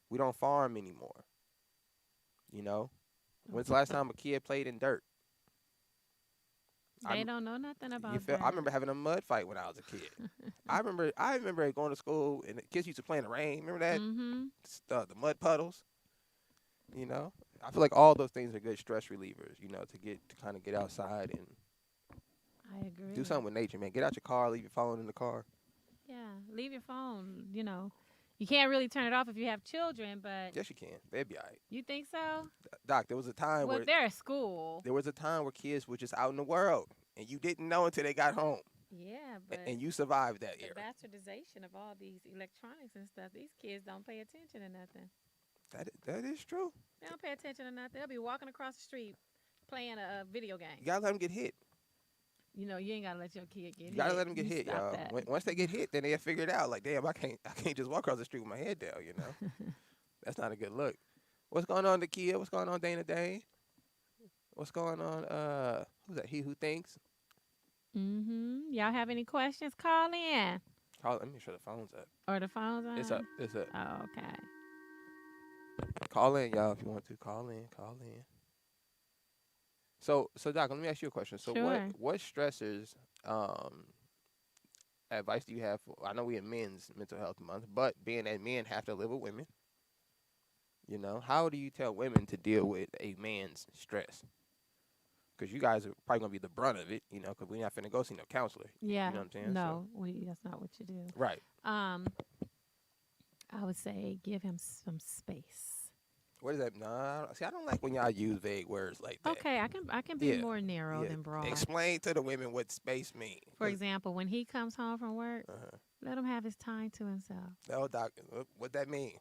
We don't farm anymore. You know? When's the Okay. last time a kid played in dirt? They don't know nothing You about feel I that. remember having a mud fight when I was a kid. I remember going to school and the kids used to play in the rain. Remember that? Mm-hmm. The mud puddles, you know? I feel like all those things are good stress relievers, you know, to kind of get outside and I agree. do something with nature, man. Get out your car, leave your phone in the car. Yeah. Leave your phone. You can't really turn it off if you have children, but Yes, you can. They'll be all right. you think so? Doc, there was a time Well, where they're at school. kids were just out in the world and you didn't know until they got home, Yeah, but and you survived that the era. bastardization of all these electronics and stuff, these kids don't pay attention to nothing. That is true. They don't pay attention to nothing. They'll be walking across the street playing a video You game. gotta let them get hit. You ain't gotta let your kid get You gotta hit. let them get You hit, stop y'all. that. Once they get hit, then they figure it out. Like, damn, I can't just walk across the street with my head down. You know, that's not a good look. What's going on, Nakia? What's going on, Dana Day? What's going on? Who's that? He who thinks. Mm-hmm. Y'all have any questions? Call in. Call. Let me make sure the phone's up. Or the phone's on. It's up. It's up. Oh, okay. Call in, y'all, if you want to. Call in. Call in. So Doc, let me ask you a question. So Sure. what stressors advice do you have for, I know we in men's mental health month, but being that men have to live with women, you know, how do you tell women to deal with a man's stress? Because you guys are probably gonna be the brunt of it, you know, because we're not finna go see no counselor. Yeah. You know what I'm saying? No, that's not what you do. Right. Um, I would say give him some space. What is that? Nah, see, I don't like when y'all use vague words like that. Okay, I can be Yeah, more narrow than broad. Explain to the women what space means. For example, when he comes home from work, let him have his time to himself. No, Doc, what that mean?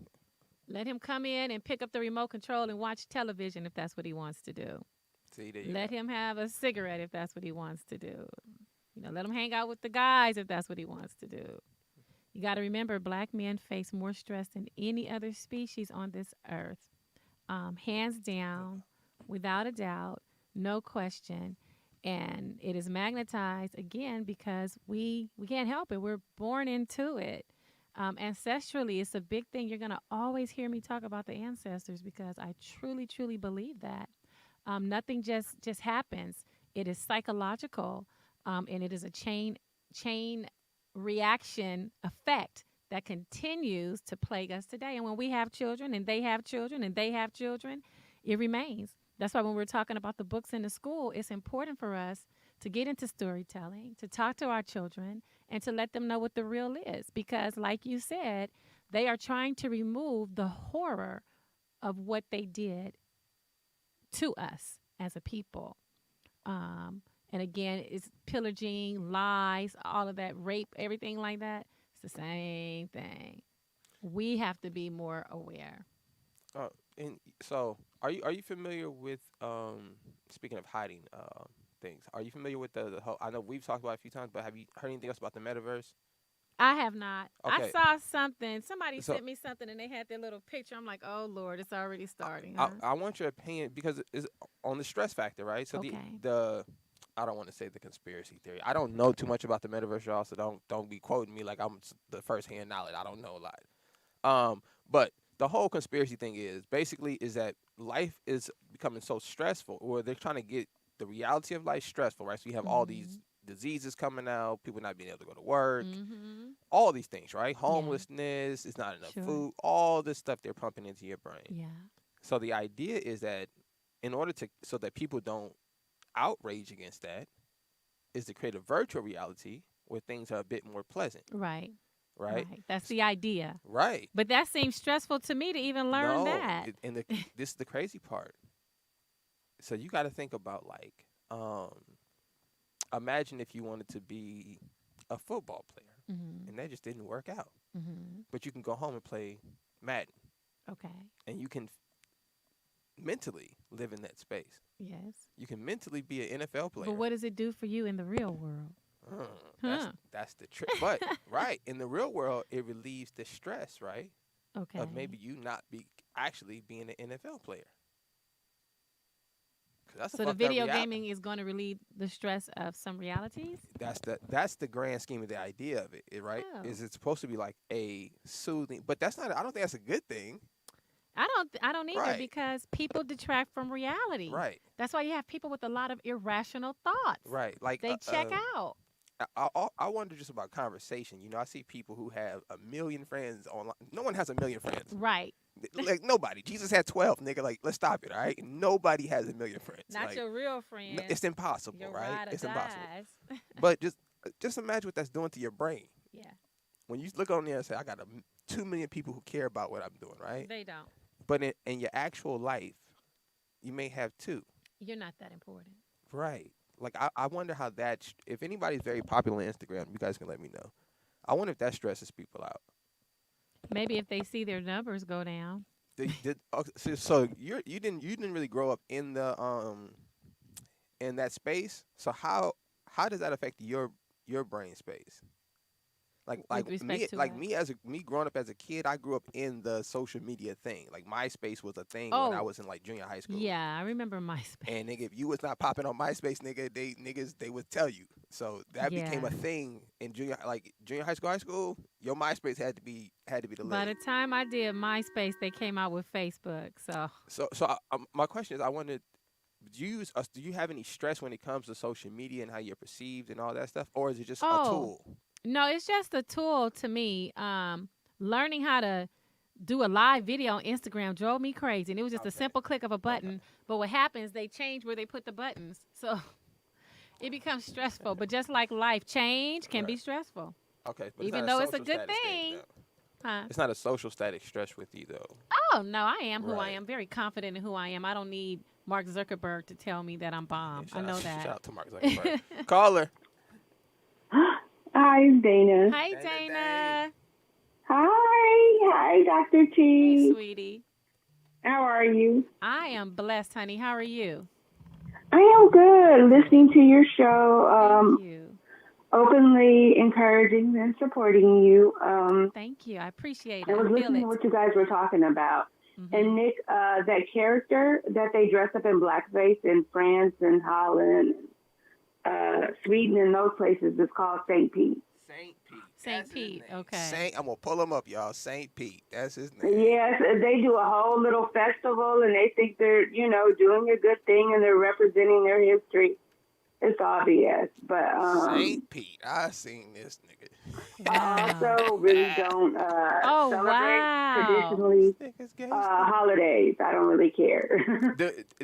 Let him come in and pick up the remote control and watch television if that's what he wants to do. See, there you Let go. him have a cigarette if that's what he wants to do. Let him hang out with the guys if that's what he wants to do. You got to remember, black men face more stress than any other species on this earth. Hands down, without a doubt, no question. And it is magnetized, again, because we can't help it. We're born into it. Ancestrally, it's a big thing. You're going to always hear me talk about the ancestors because I truly, truly believe that. Nothing just happens. It is psychological, and it is a chain reaction effect that continues to plague us today. And when we have children and they have children and they have children, it remains. That's why when we're talking about the books in the school, it's important for us to get into storytelling, to talk to our children, and to let them know what the real is. Because like you said, they are trying to remove the horror of what they did to us as a people. And again, it's pillaging, lies, all of that, rape, everything like that. It's the same thing. We have to be more aware. And so, are you familiar with speaking of hiding things? Are you familiar with the whole? I know we've talked about it a few times, but have you heard anything else about the metaverse? I have not. I Okay. saw something. Somebody So- sent me something, and they had their little picture. I'm like, oh Lord, it's already starting. I want your opinion because it's on the stress factor, right? So Okay. the I don't want to say the conspiracy theory. I don't know too much about the metaverse, y'all, so don't be quoting me like I'm the first hand knowledge. I don't know a lot. But the whole conspiracy thing is that life is becoming so stressful, or they're trying to get the reality of life stressful, right? So you have all these diseases coming out, people not being able to go to work, all these things, right? Homelessness, it's not enough food, all this stuff they're pumping into your brain. Yeah. So the idea is that in order to, so that people don't outrage against that, is to create a virtual reality where things are a bit more pleasant. Right. Right? That's the idea. Right. But that seems stressful to me to even learn that. And this is the crazy part. So you got to think about, like, imagine if you wanted to be a football player and that just didn't work out. But you can go home and play Madden. Okay. And you can mentally live in that space. Yes. You can mentally be an NFL player. But what does it do for you in the real world? That's the trick. But right, in the real world, it relieves the stress, right? Okay. Of maybe you not actually being an NFL player. So the video gaming is going to relieve the stress of some realities? That's the grand scheme of the idea of it, right? Oh. Is it's supposed to be like a soothing, but that's not. I don't think that's a good thing. I don't either, because people detract from reality. Right. That's why you have people with a lot of irrational thoughts. Right. Like they check out. I wonder just about conversation. You know, I see people who have 1 million friends online. No one has 1 million friends. Right. Like nobody. Jesus had 12, nigga. Like, let's stop it, all right? Nobody has 1 million friends. Not like, your real friends. It's impossible, your right? It's impossible. Dies. But just imagine what that's doing to your brain. Yeah. When you look on there and say, I got 2 million people who care about what I'm doing, right? They don't. But in your actual life, you may have 2. You're not that important. Right. Like, I wonder how if anybody's very popular on Instagram, you guys can let me know. I wonder if that stresses people out. Maybe if they see their numbers go down. So you didn't really grow up in the in that space. So how does that affect your brain space? Like me growing up as a kid, I grew up in the social media thing. Like MySpace was a thing when I was in like junior high school. Yeah, I remember MySpace. And nigga, if you was not popping on MySpace, nigga, they would tell you. So that became a thing in junior high school. Your MySpace had to be the By the time I did MySpace, they came out with Facebook. So my question is, I wondered, do you have any stress when it comes to social media and how you're perceived and all that stuff, or is it just a tool? No, it's just a tool to me. Learning how to do a live video on Instagram drove me crazy. And it was just a simple click of a button. Okay. But what happens, they change where they put the buttons. So it becomes stressful. But just like life, change can be stressful. Okay. But even though it's a good thing. It's not a social static stress with you, though. Oh, no, I am who I am. Very confident in who I am. I don't need Mark Zuckerberg to tell me that I'm bomb. I know that. Shout out to Mark Zuckerberg. Caller. Hi, it's Dana. Hi, Dana. Hi, Dr. T. Hey, sweetie. How are you? I am blessed, honey. How are you? I am good. Listening to your show. Thank you. Openly encouraging and supporting you. Thank you. I appreciate it. I was listening to what you guys were talking about. Mm-hmm. And Nick, that character that they dress up in blackface in France and Holland, Sweden and those places is called St. Pete. St. Pete, okay. I'm going to pull him up, y'all. St. Pete, that's his name. Yes, they do a whole little festival, and they think they're, doing a good thing, and they're representing their history. It's obvious, but... St. Pete, I seen this nigga. Also, really don't celebrate traditionally holidays. I don't really care.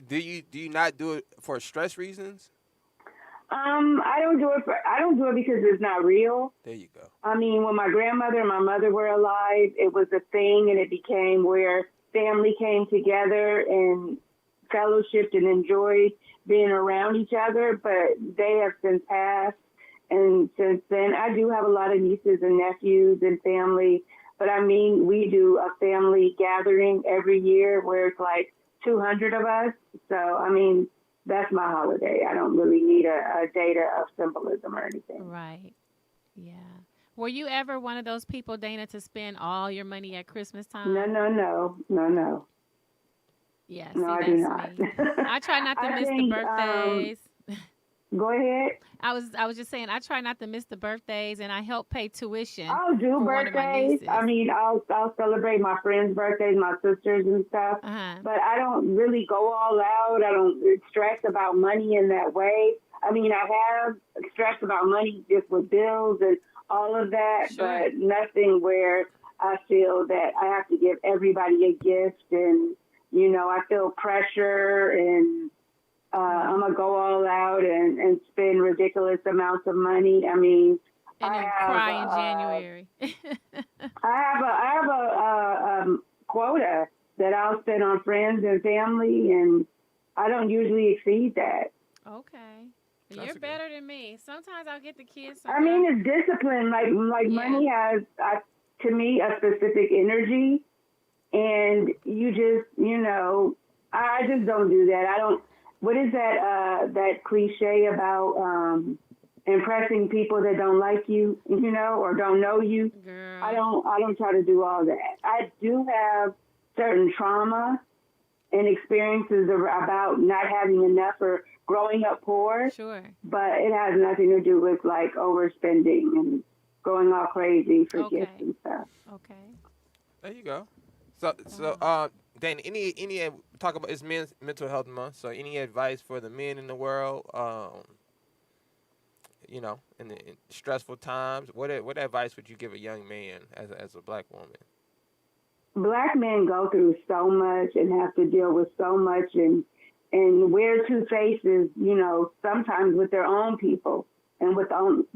Do you not do it for stress reasons? I don't do it because it's not real. There you go. I mean, when my grandmother and my mother were alive, it was a thing, and it became where family came together and fellowshiped and enjoyed being around each other. But they have since passed, and since then, I do have a lot of nieces and nephews and family. But I mean, we do a family gathering every year where it's like 200 of us. So I mean, that's my holiday. I don't really need a data of symbolism or anything. Right. Yeah. Were you ever one of those people, Dana, to spend all your money at Christmas time? No. Yeah. No, I do not. I try not to miss the birthdays. Go ahead. I was just saying I try not to miss the birthdays, and I help pay tuition I'll do for one of my birthdays. I nieces. mean, I'll celebrate my friends' birthdays, my sisters and stuff. Uh huh. But I don't really go all out. I don't stress about money in that way. I mean, I have stressed about money just with bills and all of that, Sure. but nothing where I feel that I have to give everybody a gift and, I feel pressure and I'm Right. gonna go all out and spend ridiculous amounts of money. I mean, And I then have cry in January. I have a quota that I'll spend on friends and family, and I don't usually exceed that. Okay. That's You're a good. better than me. Sometimes I'll get the kids some I mean, gifts. it's discipline. Like Yeah. money has, to me, a specific energy, and you just, I just don't do that. I don't. What is that cliche about impressing people that don't like you, or don't know you? Girl. I don't try to do all that. I do have certain trauma and experiences about not having enough or growing up poor, Sure. but it has nothing to do with like overspending and going all crazy for gifts Okay. and stuff. Okay. There you go. So so Wow. Dan, talk about it's Men's Mental Health Month. So any advice for the men in the world? In stressful times, what advice would you give a young man as a black woman? Black men go through so much and have to deal with so much and wear two faces, sometimes with their own people and with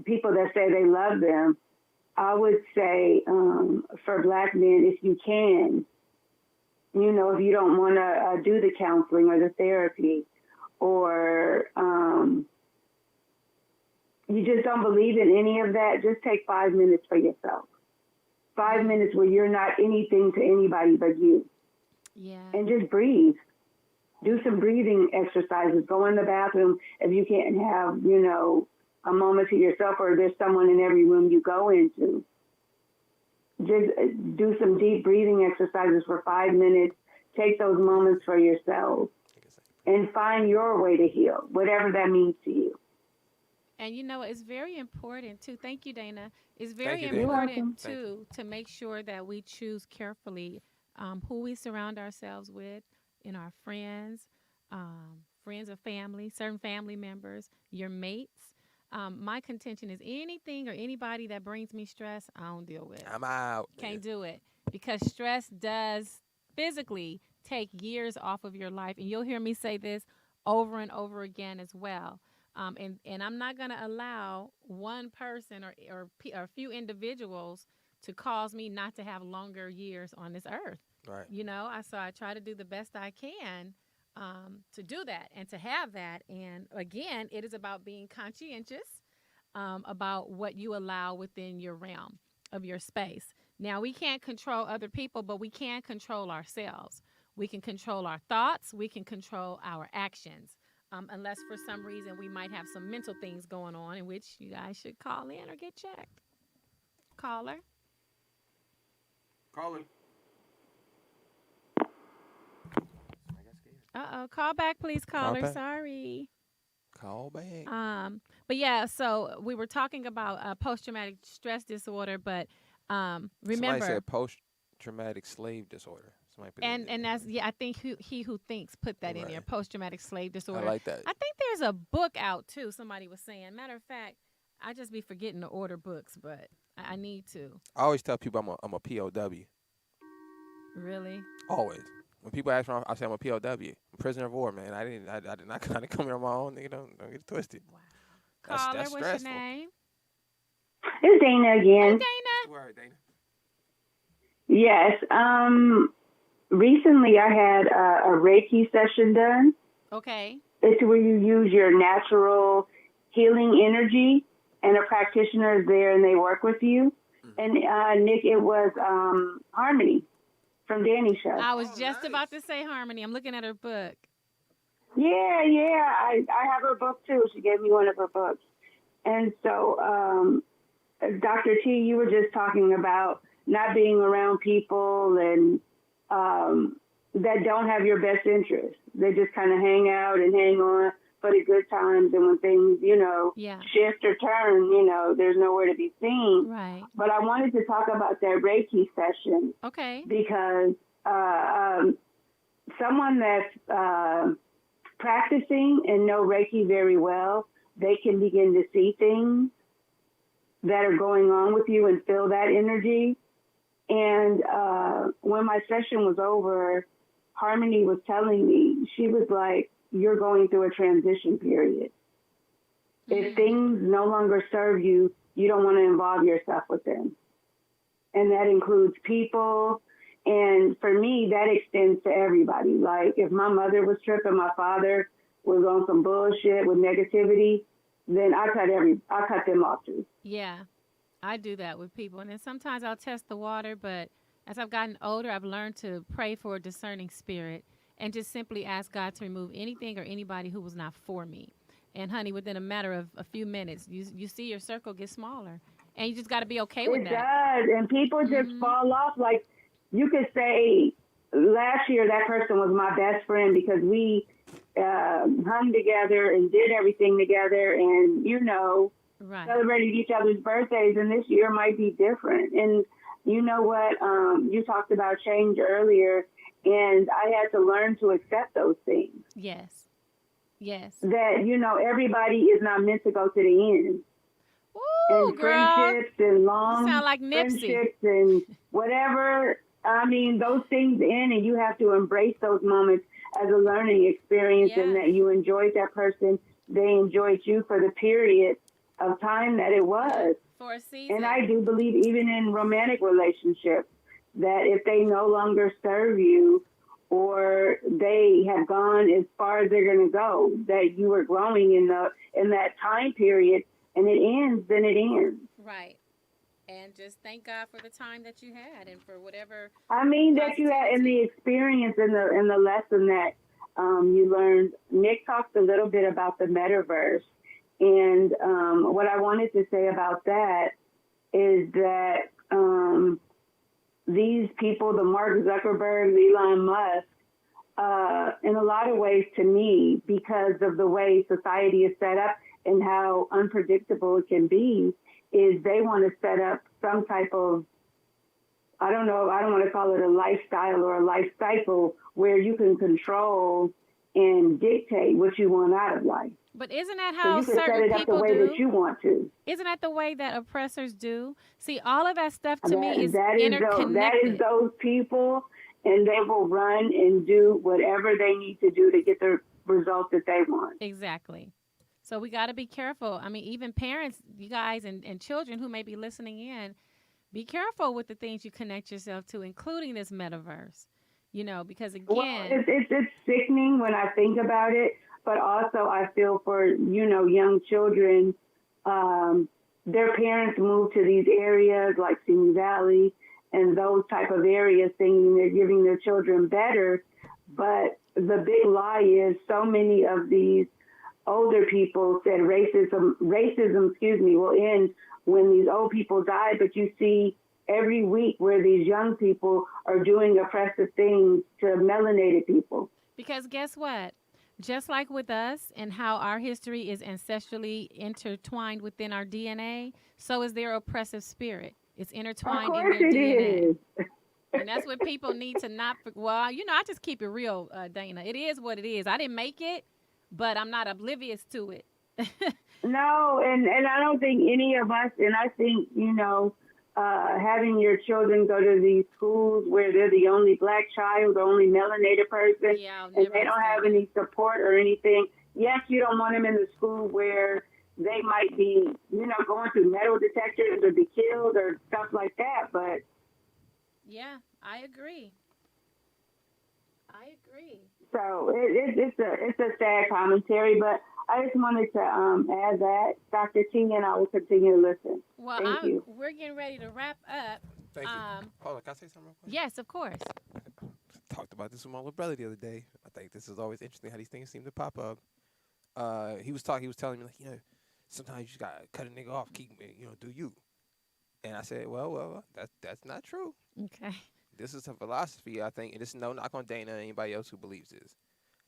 people that say they love them. I would say for black men, if you can, if you don't want to do the counseling or the therapy, or you just don't believe in any of that, just take 5 minutes for yourself. 5 minutes where you're not anything to anybody but you. Yeah. And just breathe. Do some breathing exercises. Go in the bathroom if you can't have, a moment to yourself or there's someone in every room you go into. Just do some deep breathing exercises for 5 minutes. Take those moments for yourself and find your way to heal, whatever that means to you. And it's very important too. Thank you, Dana. It's Thank very you, You're Dana. important welcome. Thank you. too to make sure that we choose carefully who we surround ourselves with in our friends, friends of family, certain family members, your mates. My contention is anything or anybody that brings me stress, I don't deal with. I'm out. Yeah. Can't do it because stress does physically take years off of your life. And you'll hear me say this over and over again as well. And I'm not going to allow one person or a few individuals to cause me not to have longer years on this earth. Right. So I try to do the best I can to do that and to have that. And again, it is about being conscientious about what you allow within your realm of your space. Now, we can't control other people, but we can control ourselves. We can control our thoughts. We can control our actions. Unless for some reason we might have some mental things going on in which you guys should call in or get checked. Caller. Caller. Call back, please, Call caller. back. Sorry. Call back. But yeah, so we were talking about post traumatic stress disorder, but Somebody remember, said post-traumatic slave disorder. Somebody put it and in that's I think he who thinks put that there. in there, Right. post traumatic slave I disorder. like that. I think there's a book out too. Somebody was saying. Matter of fact, I just be forgetting to order books, but I need to. I always tell people I'm a POW. Really? Always. When people ask me, I say I'm a POW, prisoner of war, man. I did not kind of come here on my own. Nigga, don't get it twisted. Wow. That's Caller, what's your stressful. name? It's Dana Hey, again. Dana. Word, Dana. Yes. Recently I had a Reiki session done. Okay. It's where you use your natural healing energy, and a practitioner is there and they work with you. And Nick, it was Harmony from Danny's show. I was Oh, just nice. about to say Harmony. I'm looking at her book. Yeah. I have her book too. She gave me one of her books. And so, Dr. T, you were just talking about not being around people and that don't have your best interest. They just kind of hang out and hang on for the good times, and when things, Yeah. shift or turn, there's nowhere to be seen. Right. But I wanted to talk about that Reiki session Okay. because someone that's practicing and know Reiki very well, they can begin to see things that are going on with you and feel that energy. And when my session was over, Harmony was telling me, she was like, you're going through a transition period. If things no longer serve you, you don't want to involve yourself with them. And that includes people. And for me, that extends to everybody. Like if my mother was tripping, my father was on some bullshit with negativity, then I cut them off too. Yeah. I do that with people. And then sometimes I'll test the water, but as I've gotten older, I've learned to pray for a discerning spirit and just simply ask God to remove anything or anybody who was not for me. And honey, within a matter of a few minutes, you see your circle get smaller. And you just got to be okay with that. It does. And people just fall off. Like you could say last year that person was my best friend because we hung together and did everything together and, right. celebrated each other's birthdays. And this year might be different. And you know what? You talked about change earlier, and I had to learn to accept those things. Yes. Yes. That, everybody is not meant to go to the end. Ooh, and girl. friendships and long You sound like Nipsey. friendships and whatever. I mean, those things end, and you have to embrace those moments as a learning experience, and that you enjoyed that person. They enjoyed you for the period of time that it was. For a season. And I do believe even in romantic relationships that if they no longer serve you or they have gone as far as they're going to go, that you are growing in that time period, and it ends, then it ends. Right. And just thank God for the time that you had and for whatever. I mean, that you had in the experience and the lesson that you learned. Nick talked a little bit about the metaverse. And what I wanted to say about that is that these people, the Mark Zuckerberg, Elon Musk, in a lot of ways to me, because of the way society is set up and how unpredictable it can be, is they want to set up some type of, I don't want to call it a lifestyle or a life cycle where you can control and dictate what you want out of life. But isn't that how so you can certain set it up people the way do? that you want to. Isn't that the way that oppressors do? See, all of that stuff to me is that interconnected. is those people, and they will run and do whatever they need to do to get the results that they want. Exactly. So we got to be careful. I mean, even parents, you guys, and children who may be listening in, be careful with the things you connect yourself to, including this metaverse. Because again, well, it's sickening when I think about it, but also I feel for young children. Their parents move to these areas like Simi Valley and those type of areas, thinking they're giving their children better. But the big lie is so many of these older people said racism, will end when these old people die, but you see every week where these young people are doing oppressive things to melanated people. Because guess what? Just like with us and how our history is ancestrally intertwined within our DNA, so is their oppressive spirit. It's intertwined in their DNA. Is. And that's what people need to not, I just keep it real, Dana. It is what it is. I didn't make it, but I'm not oblivious to it. No, and I don't think any of us, and I think, having your children go to these schools where they're the only black child, the only melanated person, and they don't have any support or anything. Yes, you don't want them in the school where they might be, going through metal detectors or be killed or stuff like that, but... Yeah, I agree. So it's a sad commentary, but I just wanted to add that, Dr. T, and I will continue to listen. Well, Thank you. We're getting ready to wrap up. Thank you. Hold on, can I say something real quick? Yes, of course. Talked about this with my little brother the other day. I think this is always interesting how these things seem to pop up. He was telling me, like, sometimes you just gotta cut a nigga off, keep do you. And I said, well, that's not true. Okay. This is a philosophy, I think, and this is no knock on Dana and anybody else who believes this.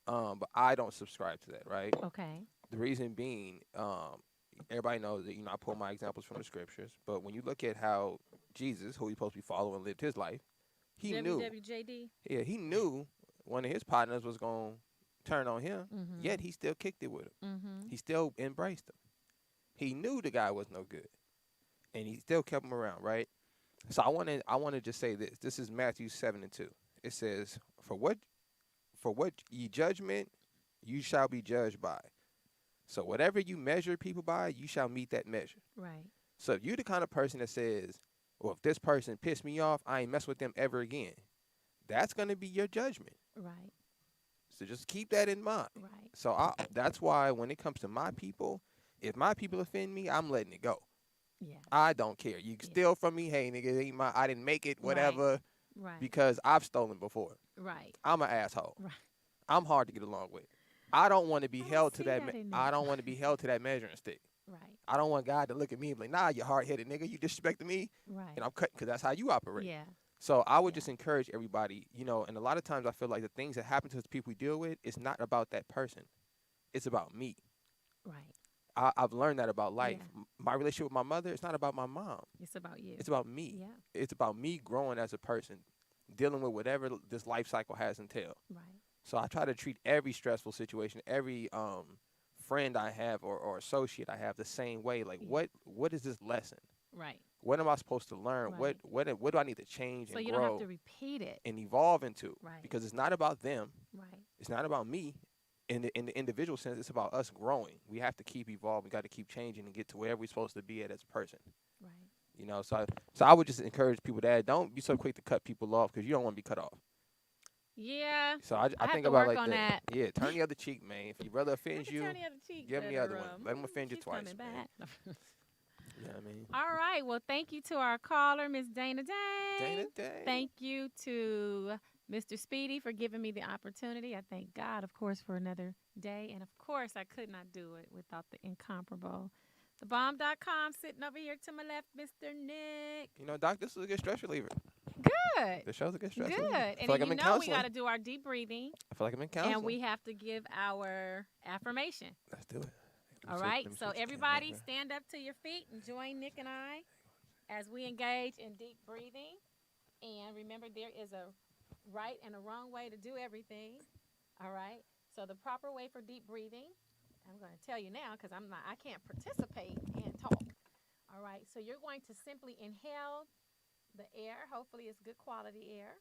But I don't subscribe to that, right? Okay. The reason being, everybody knows that I pull my examples from the scriptures. But when you look at how Jesus, who he's supposed to be following, lived his life, he knew, WWJD. yeah, he knew one of his partners was gonna turn on him. Yet he still kicked it with him. He still embraced him. He knew the guy was no good, and he still kept him around, right? So I want to just say this. This is Matthew 7:2. It says, For what ye judgment, you shall be judged by. So whatever you measure people by, you shall meet that measure. Right. So if you're the kind of person that says, well, if this person pissed me off, I ain't mess with them ever again, that's going to be your judgment. Right. So just keep that in mind. Right. So that's why when it comes to my people, if my people offend me, I'm letting it go. Yeah. I don't care. You can steal from me. Hey, nigga, it ain't I didn't make it, whatever. Right. Because I've stolen before. Right. I'm an asshole. Right. I'm hard to get along with. I don't want to be I held see to that. that in I there. don't want to be held to that measuring stick. Right. I don't want God to look at me and be like, nah, you hard-headed nigga. You disrespecting me. Right. And I'm cutting because that's how you operate. Yeah. So I would Yeah. just encourage everybody, and a lot of times I feel like the things that happen to the people we deal with, it's not about that person. It's about me. Right. I've learned that about life. Yeah. My relationship with my mother, it's not about my mom. It's about you. It's about me. Yeah. It's about me growing as a person, dealing with whatever this life cycle has entailed. Right. So I try to treat every stressful situation, every friend I have or associate I have the same way. Like, Yeah. what is this lesson? Right. What am I supposed to learn? Right. What do I need to change So and you don't grow have to repeat it. and evolve into? Right. Because it's not about them. Right. It's not about me. In the individual sense, it's about us growing. We have to keep evolving. We got to keep changing and get to wherever we're supposed to be at as a person. Right. So I would just encourage people that don't be so quick to cut people off because you don't want to be cut off. Yeah. So I have think to about work like on that. Yeah, turn the other cheek, man. If your brother I offends can you, turn the other cheek. give him the other one. better, Let him offend you she's twice, coming man. back. You know what I mean? All right. Well, thank you to our caller, Miss Dana Day. Dana Day. Thank you to Mr. Speedy for giving me the opportunity. I thank God, of course, for another day. And, of course, I could not do it without the incomparable thebomb.com sitting over here to my left, Mr. Nick. Doc, this is a good stress reliever. Good. The show's a good stress Good. reliever. I And feel like then I'm in we counseling. got to do our deep breathing. I feel like I'm in counseling. And we have to give our affirmation. Let's do it. All right. So, everybody, stand up to your feet and join Nick and I as we engage in deep breathing. And remember, there is a right and a wrong way to do everything. All right. So, the proper way for deep breathing, I'm going to tell you now because I can't participate and talk. All right. So, you're going to simply inhale the air. Hopefully, it's good quality air.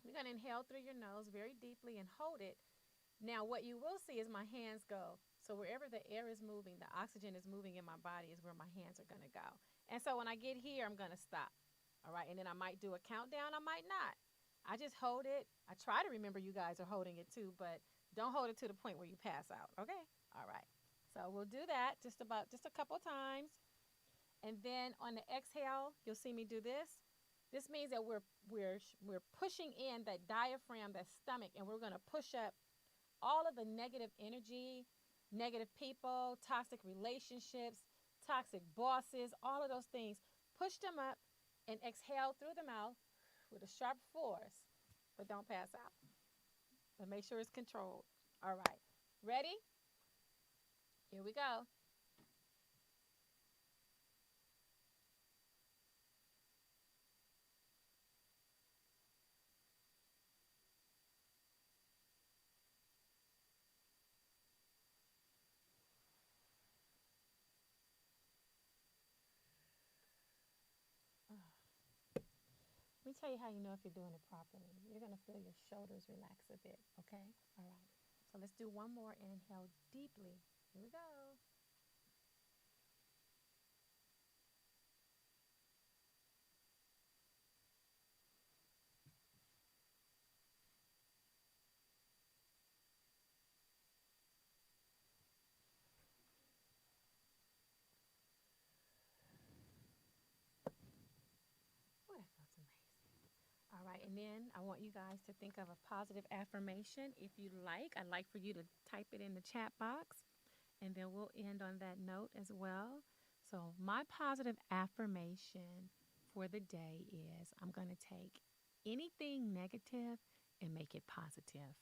You're going to inhale through your nose very deeply and hold it. Now, what you will see is my hands go. So wherever the air is moving, the oxygen is moving in my body is where my hands are going to go. And so when I get here, I'm going to stop. All right. And then I might do a countdown. I might not. I just hold it. I try to remember you guys are holding it too, but don't hold it to the point where you pass out. Okay. All right. So we'll do that just a couple times. And then on the exhale, you'll see me do this. This means that we're pushing in that diaphragm, that stomach, and we're going to push up all of the negative energy, negative people, toxic relationships, toxic bosses, all of those things. Push them up and exhale through the mouth with a sharp force, but don't pass out. But make sure it's controlled. All right. Ready? Here we go. Let me tell you how you know if you're doing it properly. You're going to feel your shoulders relax a bit, okay? All right. So let's do one more. Inhale deeply. Here we go. Oh, that feels amazing. All right, and then I want you guys to think of a positive affirmation. If you like, I'd like for you to type it in the chat box, and then we'll end on that note as well. So my positive affirmation for the day is I'm going to take anything negative and make it positive.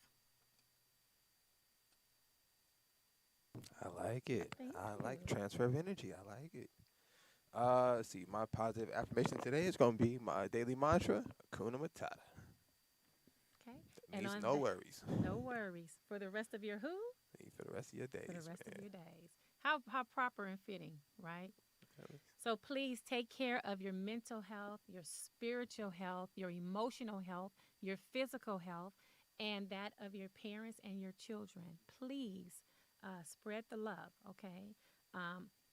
I like it. Thank I you. like transfer of energy. I like it. Let's see, my positive affirmation today is gonna be my daily mantra, Hakuna Matata. Okay. That And means on no that, worries no worries for the rest of your who? for the rest of your For the days, rest of man. your days. How proper and fitting, right? So please take care of your mental health, your spiritual health, your emotional health, your physical health, and that of your parents and your children. Please spread the love, okay?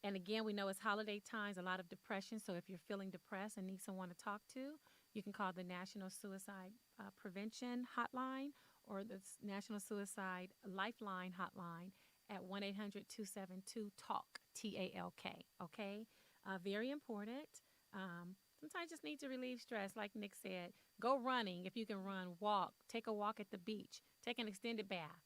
And again, we know it's holiday times, a lot of depression. So if you're feeling depressed and need someone to talk to, you can call the National Suicide Prevention Hotline or the National Suicide Lifeline Hotline at 1-800 272 TALK, TALK, okay? Very important. Sometimes just need to relieve stress, like Nick said. Go running if you can run, walk, take a walk at the beach, take an extended bath,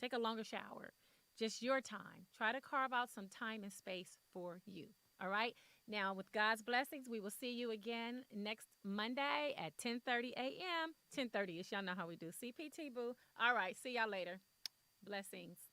take a longer shower. Just your time. Try to carve out some time and space for you. All right. Now, with God's blessings, we will see you again next Monday at 10:30 a.m. 10:30ish. Y'all know how we do. CPT boo. All right. See y'all later. Blessings.